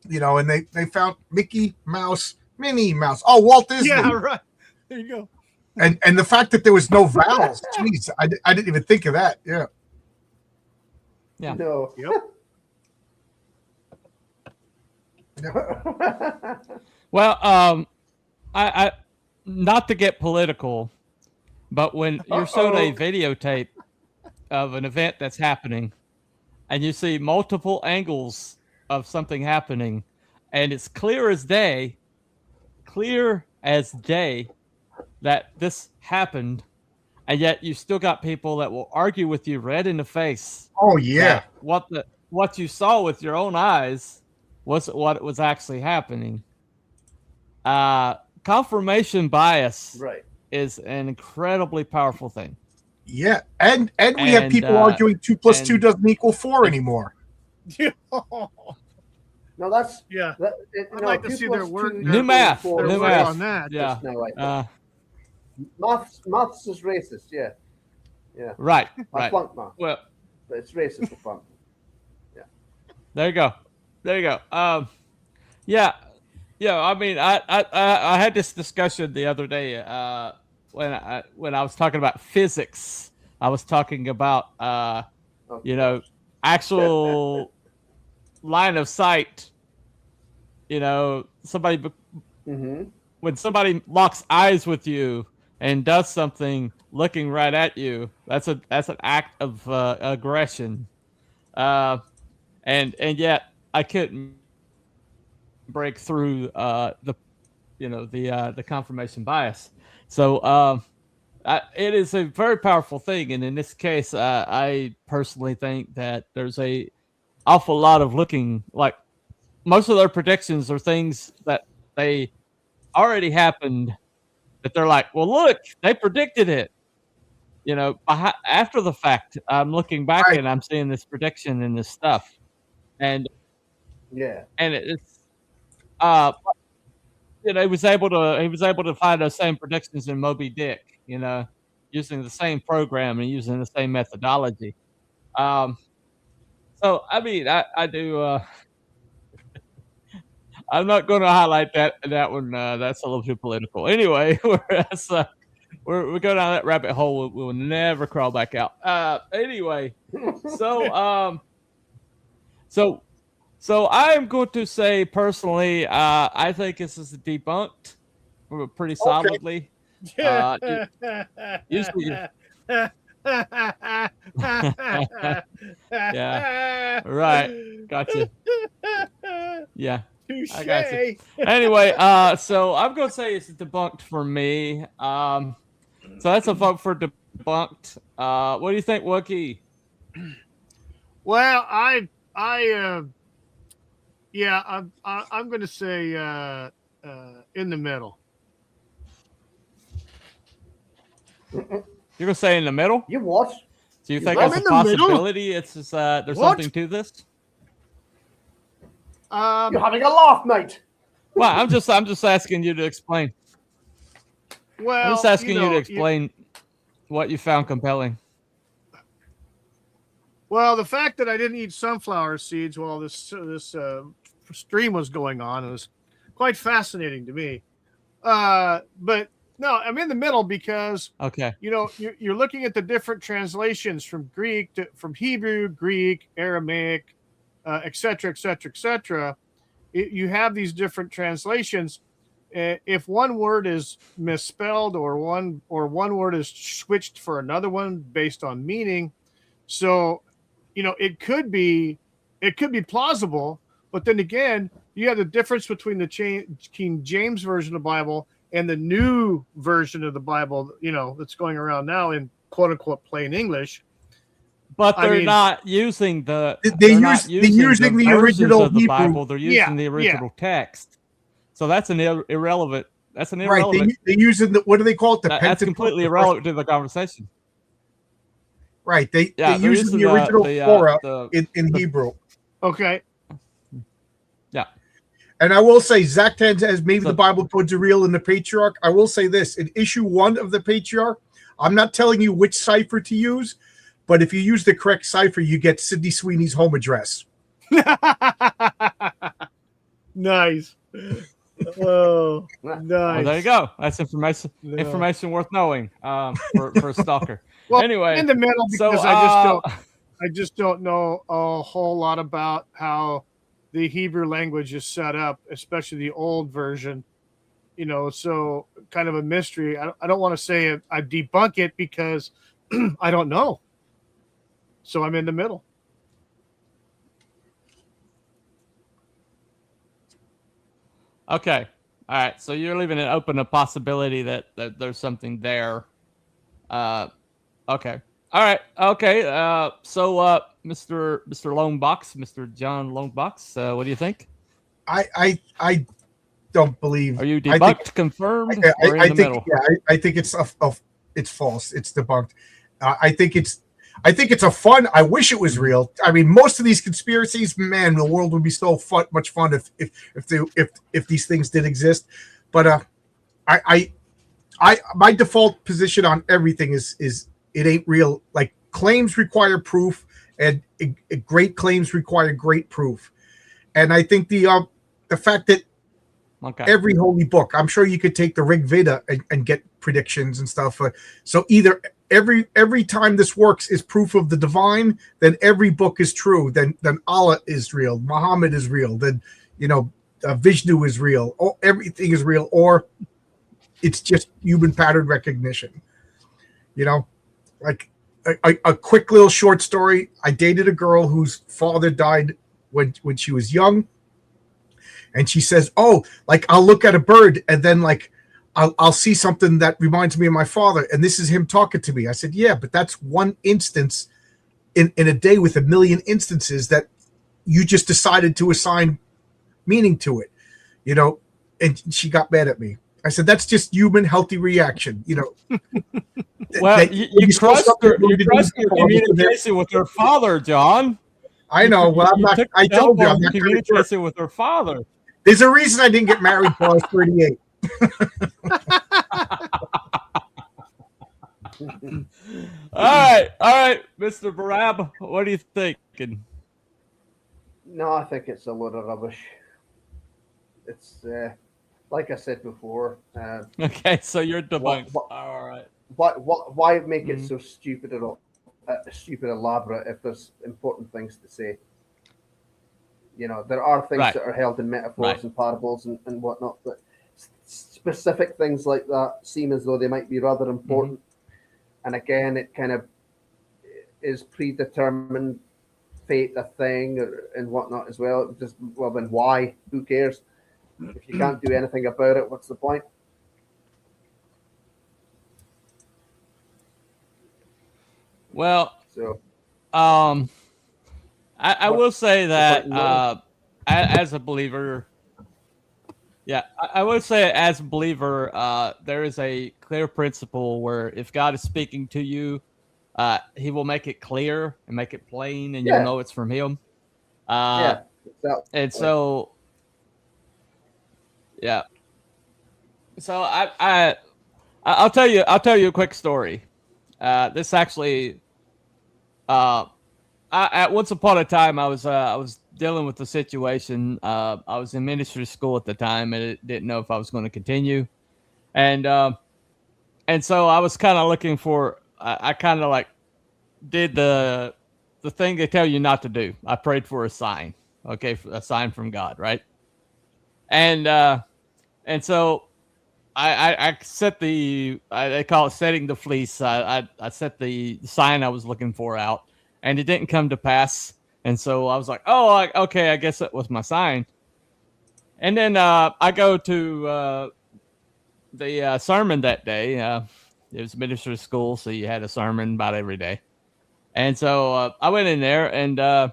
You know, and they found Mickey Mouse, Minnie Mouse. Oh, Walt Disney. Yeah, right. There you go. And the fact that there was no vowels. Jeez, I didn't even think of that. Yeah. Yeah. No. Yep. Well, I not to get political, but when you're showed a videotape of an event that's happening, and you see multiple angles of something happening, and it's clear as day that this happened, and yet you still got people that will argue with you red in the face. Oh yeah. that what you saw with your own eyes wasn't what was actually happening. Confirmation bias Right. is an incredibly powerful thing. Yeah. And we have people arguing 2 + 2 doesn't equal 4 anymore. No, that's Yeah. I'd like to see their work. New math. Their New work math. on that. Yeah. No, maths is racist. Yeah. Yeah. Right. I Right. flunked math, Well, but it's racist to flunk. there you go. There you go. Yeah. Yeah. I mean, I had this discussion the other day when I was talking about physics. I was talking about actual line of sight. Somebody when somebody locks eyes with you and does something looking right at you, that's an act of aggression. And yet I couldn't break through the confirmation bias. So it is a very powerful thing, and in this case, I personally think that there's a awful lot of looking like most of their predictions are things that they already happened. That they're like, well, look, they predicted it. After the fact, I'm looking back and I'm seeing this prediction and this stuff, and it's he was able to find those same predictions in Moby Dick, using the same program and using the same methodology. So I mean, I do. I'm not going to highlight that one. That's a little too political. Anyway, we go down that rabbit hole. We'll never crawl back out. Anyway, so I am going to say personally, I think this is debunked pretty solidly. Usually, Yeah. Right. Gotcha. Yeah. Touche. I got you. Anyway, so I'm gonna say it's debunked for me. So that's a vote for debunked. What do you think, Wookie? Well, yeah, I'm going to say in the middle. You're gonna say in the middle? You what? Do you think I'm there's a in the middle? possibility it's there's What? something to this? You're having a laugh, mate. Well, I'm just asking you to explain. Well, I'm just asking you to know, explain what you found compelling. Well, the fact that I didn't eat sunflower seeds while this stream was going on was quite fascinating to me. But no, I'm in the middle because Okay. you know you're looking at the different translations from Greek from Hebrew, Greek, Aramaic, etc., etc., etc. You have these different translations. If one word is misspelled or one word is switched for another one based on meaning, so you know it could be plausible. But then again, you have the difference between the King James version of the Bible and the new version of the Bible, you know, that's going around now in quote unquote plain English. But they're not using the using the original of the Hebrew. Bible. They're using the original text. So that's an irrelevant. That's an irrelevant. Right. They're using what do they call it? That's completely irrelevant to the conversation. Right. They're using the original Torah in Hebrew. Okay. Yeah. And I will say, Zach says maybe the Bible codes are real in the Patriarch. I will say this: in issue 1 of the Patriarch, I'm not telling you which cipher to use, but if you use the correct cipher, you get Sydney Sweeney's home address. Nice. Oh, nice. Well, there you go. That's information worth knowing for a stalker. Well, anyway, in the middle because I just don't know a whole lot about how the Hebrew language is set up, especially the old version. You know, so kind of a mystery. I don't want to say I debunk it because I don't know. So I'm in the middle. Okay. All right. So you're leaving it open a possibility that there's something there. Okay. All right. Okay. So Mr. Lonebox, Mr. John Lonebox, what do you think? I don't believe. Are you debunked, confirmed, or in the middle? Yeah, I think it's it's false. It's debunked. I think it's a fun. I wish it was real. I mean, most of these conspiracies, man, the world would be so much fun if these things did exist. But my default position on everything is it ain't real. Like, claims require proof, and great claims require great proof. And I think the fact that every holy book, I'm sure you could take the Rig Veda and get predictions and stuff. So either every time this works is proof of the divine, then every book is true. Then Allah is real, Muhammad is real. Then Vishnu is real. Oh, everything is real, or it's just human pattern recognition. Like a quick little short story. I dated a girl whose father died when she was young, and she says, "Oh, like I'll look at a bird and then like I'll see something that reminds me of my father, and this is him talking to me." I said, "Yeah, but that's one instance in a day with a million instances that you just decided to assign meaning to it, And she got mad at me. I said, "That's just human, healthy reaction, Well, you trust her communication with her father, John. I know. Well, I told you I'm not communication with her father. There's a reason I didn't get married till I was 38. All right, Mr. Barab, what are you thinking? No, I think it's a load of rubbish. It's like I said before. Okay, so you're debunked. All right. Why make it so stupid and elaborate if there's important things to say? There are things that are held in metaphors and parables and whatnot, but specific things like that seem as though they might be rather important. And again, it kind of is predetermined fate a thing and whatnot as well? Just well, then why? Who cares? If you can't do anything about it, what's the point? Well, So I What- will say that no. as a believer, yeah, I would say as a believer, there is a clear principle where if God is speaking to you, He will make it clear and make it plain, and you'll Yeah. know it's from Him. Yeah, exactly. And so, yeah. So I'll tell you a quick story. This actually, at once upon a time, I was dealing with the situation. I was in ministry school at the time, and didn't know if I was going to continue, and so I was kind of looking for. I kind of like did the thing they tell you not to do. I prayed for a sign, okay, a sign from God, right? And so I set they call it setting the fleece. I set the sign I was looking for out, and it didn't come to pass. And so I was like, oh, okay, I guess that was my sign. And then I go to the sermon that day. It was ministry school, so you had a sermon about every day. And so I went in there, and the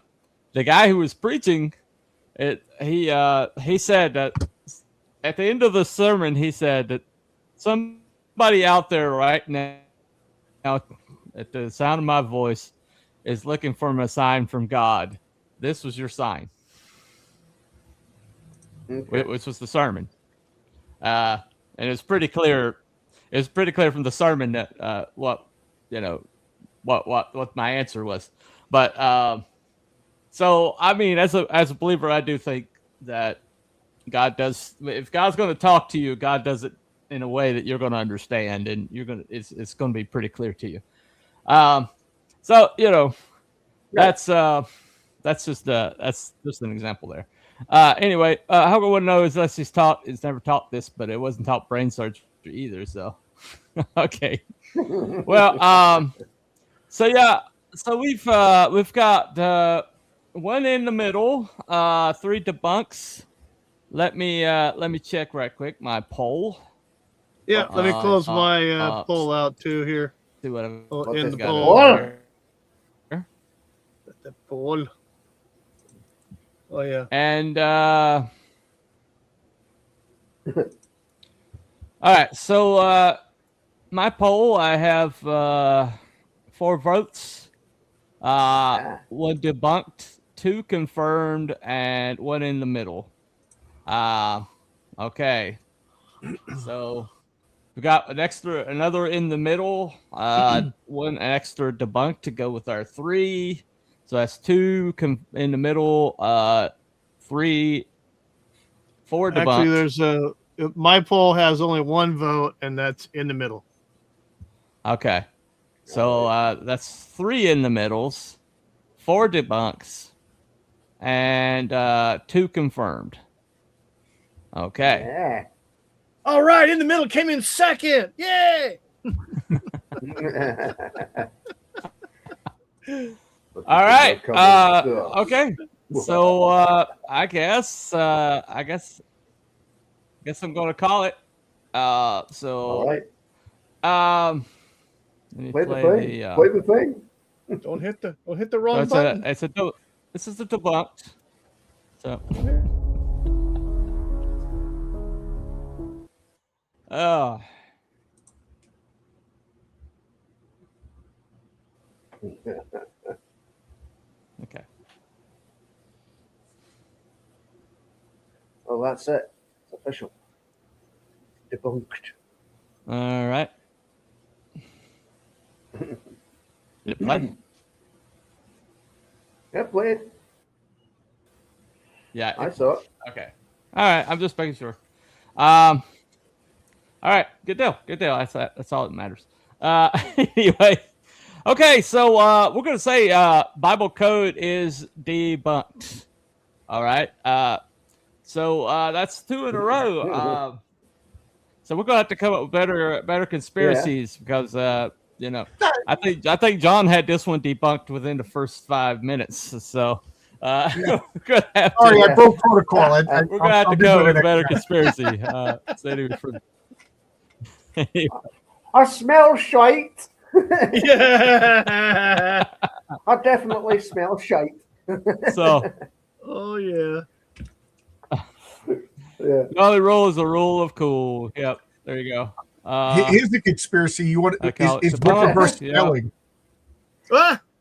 guy who was preaching, he said that at the end of the sermon, he said that somebody out there right now, at the sound of my voice, is looking for a sign from God. This was your sign, Okay. which was the sermon. And it's pretty clear. It was pretty clear from the sermon that what my answer was. But so I mean, as a believer, I do think that God does. If God's going to talk to you, God does it in a way that you're going to understand, and it's going to be pretty clear to you. So that's just an example there. Anyway, how I would know is unless he's never taught this, but it wasn't taught brain surgery either. So okay. Well, so yeah, so we've got one in the middle, 3 debunks. Let me check right quick my poll. Yeah, let me close my poll out too here. See what I've In the got poll. over here. The poll. Oh yeah. And all right, so my poll, I have 4 votes, 1 debunked, 2 confirmed, and 1 in the middle. Okay, so we got another in the middle, 1 extra debunked to go with our 3. So that's 2 in the middle, 4 debunked. Actually, my poll has only 1 vote, and that's in the middle. Okay, so that's 3 in the middles, 4 debunks, and 2 confirmed. Okay. Yeah. All right, in the middle came in second. Yay! All right. Okay. So I guess I'm gonna call it. All right. Let me Play the play thing. Play the thing. Don't hit the wrong so button. this is the debunked. So. Oh. Okay. Oh, that's it. It's official. Debunked. All right. Did it play? Yeah, play it. Yeah. I saw it. Okay. All right. I'm just making sure. All right. Good deal. Good deal. That's all that matters. Anyway. Okay. So we're gonna say Bible code is debunked. All right. So that's 2 in a row. So we're gonna have to come up with better conspiracies because you know, I think John had this one debunked within the first 5 minutes. So we're gonna have to. Sorry, I broke protocol. We're gonna have to go with a better conspiracy. So anyway, I smell shite. Yeah. I definitely smell shite. So Oh yeah. Yeah. the only rule is the rule of cool. Yep, there you go. Here's the conspiracy. You want I call it is the Rip-Reverse yeah. failing?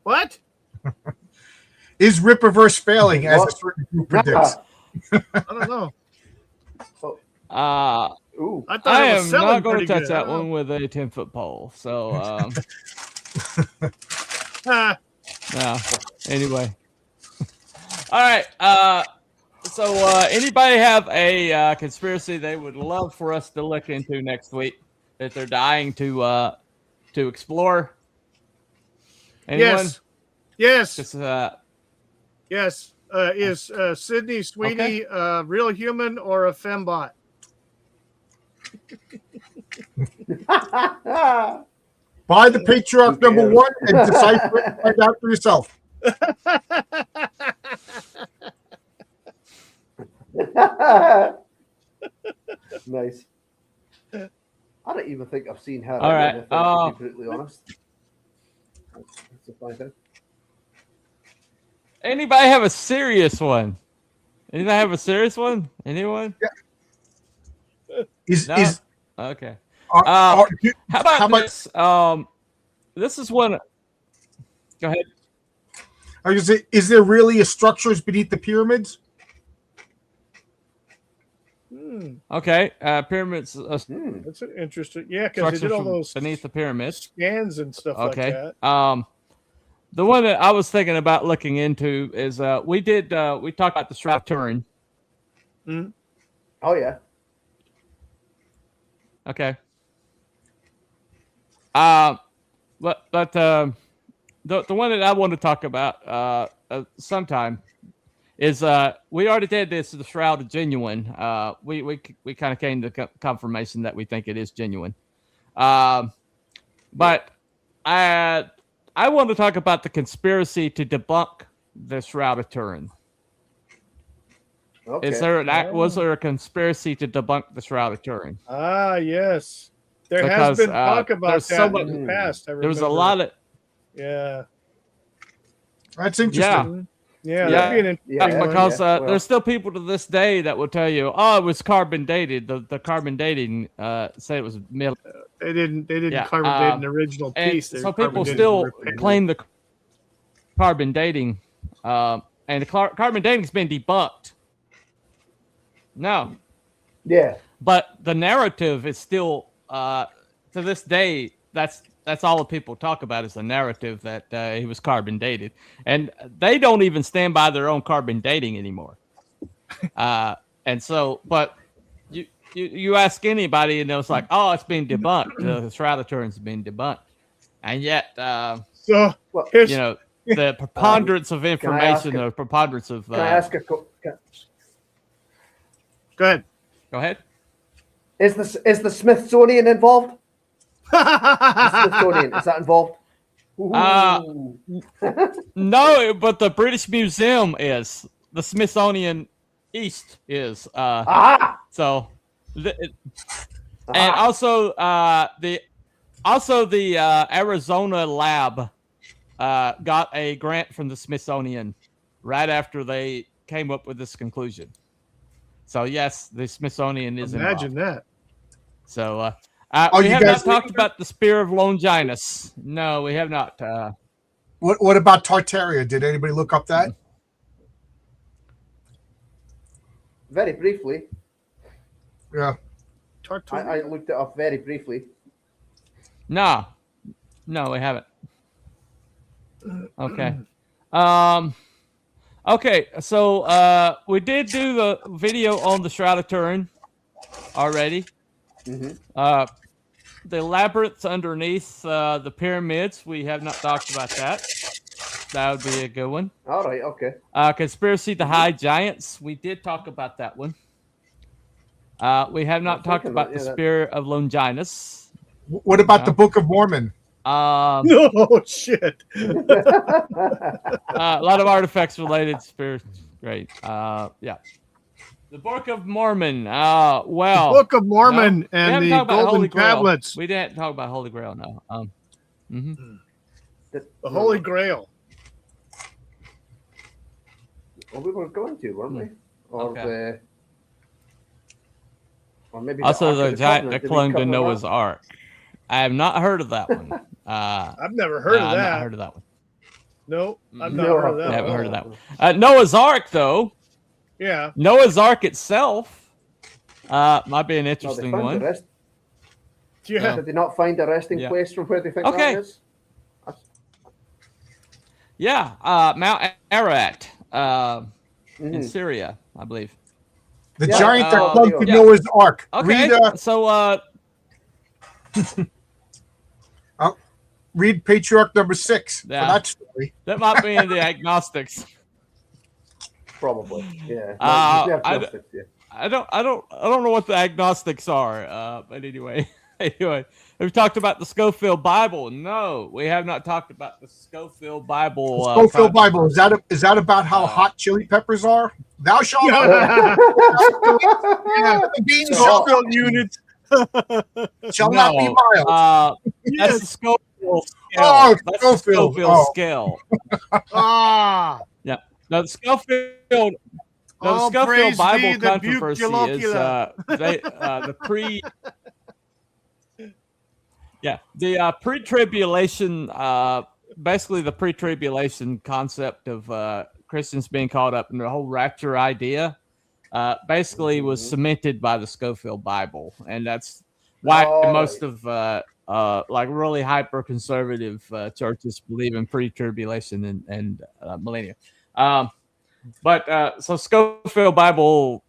What? Is Rip-Reverse failing as a What? certain group predicts? I don't know. Ooh. I thought I it was am selling not going to pretty touch good. that one with a 10-foot pole. So Ah, no. Anyway. All right. So anybody have a conspiracy they would love for us to look into next week that they're dying to explore? Anyone? yes. Just, Yes. Is Sydney Sweeney a real human or a fembot? Buy the Patriarch number 1 and decipher it and find out for yourself. Nice. I don't even think I've seen her. All right, If I'm to be brutally honest. That's a fine thing. anybody have a serious one? Anybody have a serious one? Anyone? Is No? is Okay. are- are- How about, how about- this? This is one. Go ahead. I was gonna say, is there really a structures beneath the pyramids? Okay. Pyramids. That's an interesting. Yeah, because they Structures did all from those beneath the pyramids. scans and stuff Okay. like that. The one that I was thinking about looking into is we talked about the Shroud of Turin. Oh yeah. Okay. But the one that I want to talk about sometime is we already did this, the Shroud of Genuine. We kind of came to confirmation that we think it is genuine. But I want to talk about the conspiracy to debunk the Shroud of Turin. Okay. Is there was there a conspiracy to debunk the Shroud of Turin? Ah, yes. There Because, has been talk about there's that so in much- the past. I remember. There was a lot of Yeah. That's interesting. Yeah. Yeah. That'd be an interesting one. because well- there's still people to this day that will tell you, "Oh, it was carbon dated." The carbon dating say it was middle, They didn't Yeah, carbon date an original and piece. They so people carbon dated still the repair. claim the carbon dating, and the carbon dating's been debunked. No, Yeah. but the narrative is still to this day. That's all the people talk about is the narrative that he was carbon dated, and they don't even stand by their own carbon dating anymore. And so, but you ask anybody, and it's like, oh, it's been debunked. The Shroud of Turin's been debunked, and yet, So Well, here's you know, the preponderance of ask information, a- the preponderance of. Can I ask a? go ahead. Go ahead. Is the Smithsonian involved? The Smithsonian, is that involved? Ooh. No, but the British Museum is. The Smithsonian East is. So, and also the Arizona lab got a grant from the Smithsonian right after they came up with this conclusion. So yes, the Smithsonian is Imagine involved. that. So Oh, we you have guys not talked about the Spear of Longinus. No, we have not. What about Tartaria? Did anybody look up that? Very briefly. Yeah. I looked it up very briefly. No, we haven't. Okay. Okay, so we did do the video on the Shroud of Turin already. The labyrinths underneath the pyramids, we have not talked about that. That would be a good one. All right, okay. Conspiracy to hide giants, we did talk about that one. We have not talked about the Spear of Longinus. What about the Book of Mormon? Oh shit! A lot of artifacts related spirits. Great. Yeah. The Book of Mormon. Well, Book of Mormon we and haven't the talked about Golden Holy Grail. Tablets. We didn't talk about Holy Grail. No. The Holy Grail. Well, we were going to, weren't we? Or Okay. or maybe Also, Ark of the giant Covenant. that Did we clung to cover Noah's that? Ark. I have not heard of that one. I've never heard of I've that. not heard of that one. No, I've not No, heard of I that. haven't heard of that one. Noah's Ark, though. Yeah. Noah's Ark itself might be an No, they interesting found one. the rest. Yeah. Did they not find a resting Yeah. place from where they think Okay. that is? Yeah, Mount Ararat in Mhm. Syria, I believe. The Yeah, giant that clung to yeah. Noah's Ark. Okay, Read, so read Patriarch number 6 Yeah. for that story. that might be in the agnostics. Probably. Yeah. I Agnostics, yeah. I don't know what the agnostics are. But anyway, we've talked about the Schofield Bible. No, we have not talked about the Schofield Bible. The Schofield Bible, is that about how hot chili peppers are? Thou shalt not the beans Schofield units. shall not be mild. That's the Schofield scale. Oh, That's the Schofield. Schofield Oh. scale. Ah. Yeah. Now the Schofield. The All Schofield praise Bible thee, the controversy is buculocula. the pre-tribulation, basically the pre-tribulation concept of Christians being caught up in the whole rapture idea, basically was cemented by the Schofield Bible, and that's why most of like really hyper conservative churches believe in pre-tribulation and millennium. But so Schofield Bible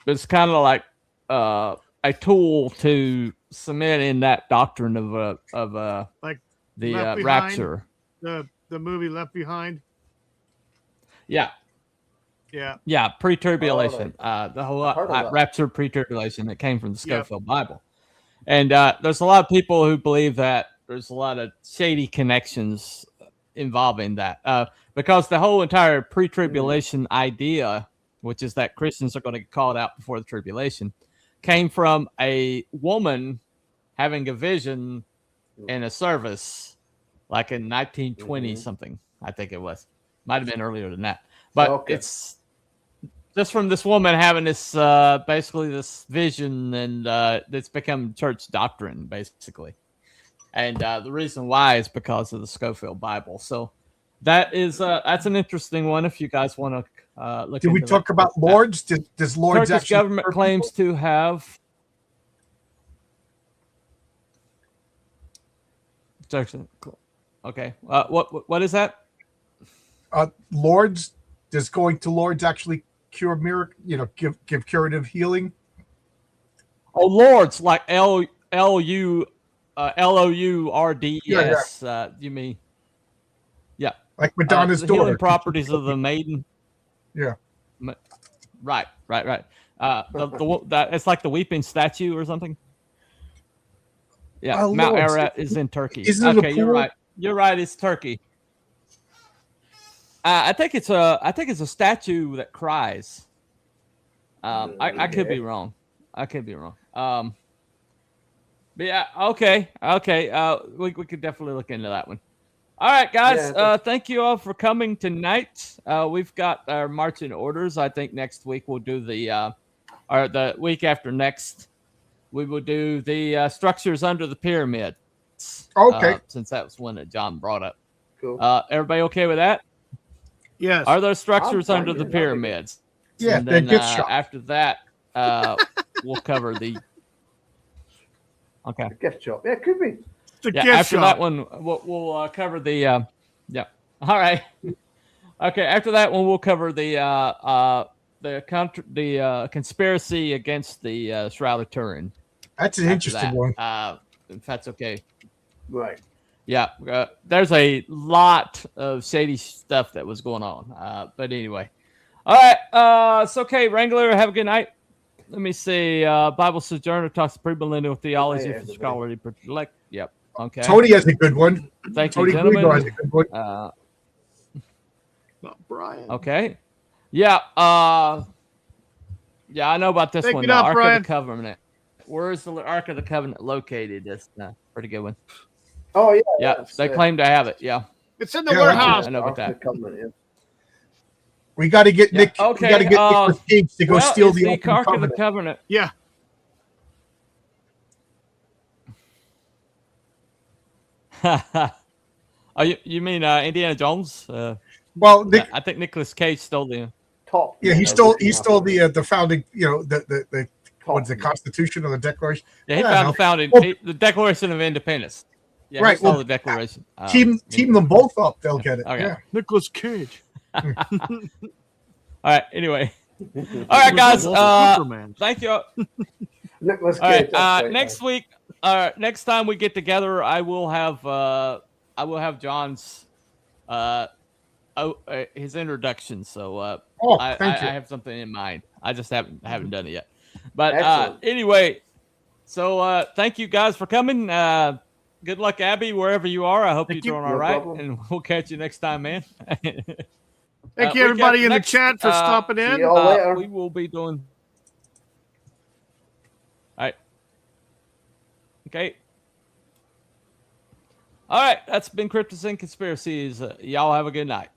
is kind of like a tool to cement in that doctrine of Like the Left Behind? rapture. The movie Left Behind. Yeah, Yeah. pre-tribulation. The whole I've heard of that. rapture pre-tribulation that came from the Yep. Schofield Bible, and there's a lot of people who believe that there's a lot of shady connections involving that. Because the whole entire pre-tribulation idea, which is that Christians are going to get called out before the tribulation, came from a woman having a vision in a service, like in 1920 something, I think it was. Might have been earlier than that, but it's just from this woman having this basically this vision, and it's become church doctrine basically. And the reason why is because of the Schofield Bible. So that is that's an interesting one if you guys want to look. Did we into talk that. about lords? Does lords Turkish actually government hurt claims people? to have. Okay. What is that? Lords, does going to lords actually cure miracle? Give curative healing? Oh, lords, like Louards. You mean? Yeah. Like Madonna's the daughter. healing properties of the maiden. Yeah. Right. It's like the weeping statue or something. Yeah, Mount lords. Ararat is in Turkey. Isn't it a Okay, you're pool? right. You're right. It's Turkey. I think it's a statue that cries. I could be wrong. But yeah, okay. We could definitely look into that one. All right, guys. Thank you all for coming tonight. We've got our marching orders. I think next week we'll do the week after next, we will do the structures under the pyramid. Okay. Since that was one that John brought up. Cool. Everybody okay with that? Yes. Are there structures I'm fine under the with that. pyramids? Yeah, And they're then gift shop. after that, we'll cover the. Okay. A gift shop. Yeah, it could be. It's a Yeah. gift After shop. that one, we'll cover the. Yeah. All right. Okay. After that one, we'll cover the conspiracy against the Shroud of Turin. That's an After interesting that, one. if that's okay. Right. Yeah, there's a lot of shady stuff that was going on. But anyway. All right. It's okay, Wrangler. Have a good night. Let me see. Bible Sojourner talks premillennial theology Hey, for everybody. scholarly intellect. Yep. Okay. Tony has a good one. Thank you, Tony gentlemen. Guido has a good one. Not Brian. Okay. Yeah. Yeah, I know about this Take one. it The up, Ark Brian. of the Covenant. Where is the Ark of the Covenant located? That's a pretty good one. Oh yeah, Yeah, that's, they claim to have it. Yeah. It's in the Yeah, that's warehouse. I know about that. We got to get Yeah, Nick. okay, We got to get Nicholas Cage to go well, steal is the the Ark of the Covenant. Covenant. Yeah. Oh, you mean Indiana Jones? Well, Nick, I think Nicolas Cage stole the. Top. yeah, he stole the founding. The what's the Top. Constitution or the Declaration? Yeah, he I found don't the founding, Well- the Declaration of Independence. Yeah, Right, he stole well, the Declaration. Team them both up. They'll get it. Okay. Yeah. Nicholas Cage. All right. Anyway. All right, guys. Superman. Thank you. Nicholas All Cage. right. Next week, next time we get together, I will have John's his introduction. So Thank you. I have something in mind. I just haven't done it yet. But Excellent. anyway, so thank you guys for coming. Good luck, Abby, wherever you are. I hope you're doing all No right, problem. and we'll catch you next time, man. Thank you, everybody in the chat for stopping See in. y'all later. We will be doing. All right. Okay. All right. That's been Cryptids and Conspiracies. Y'all have a good night.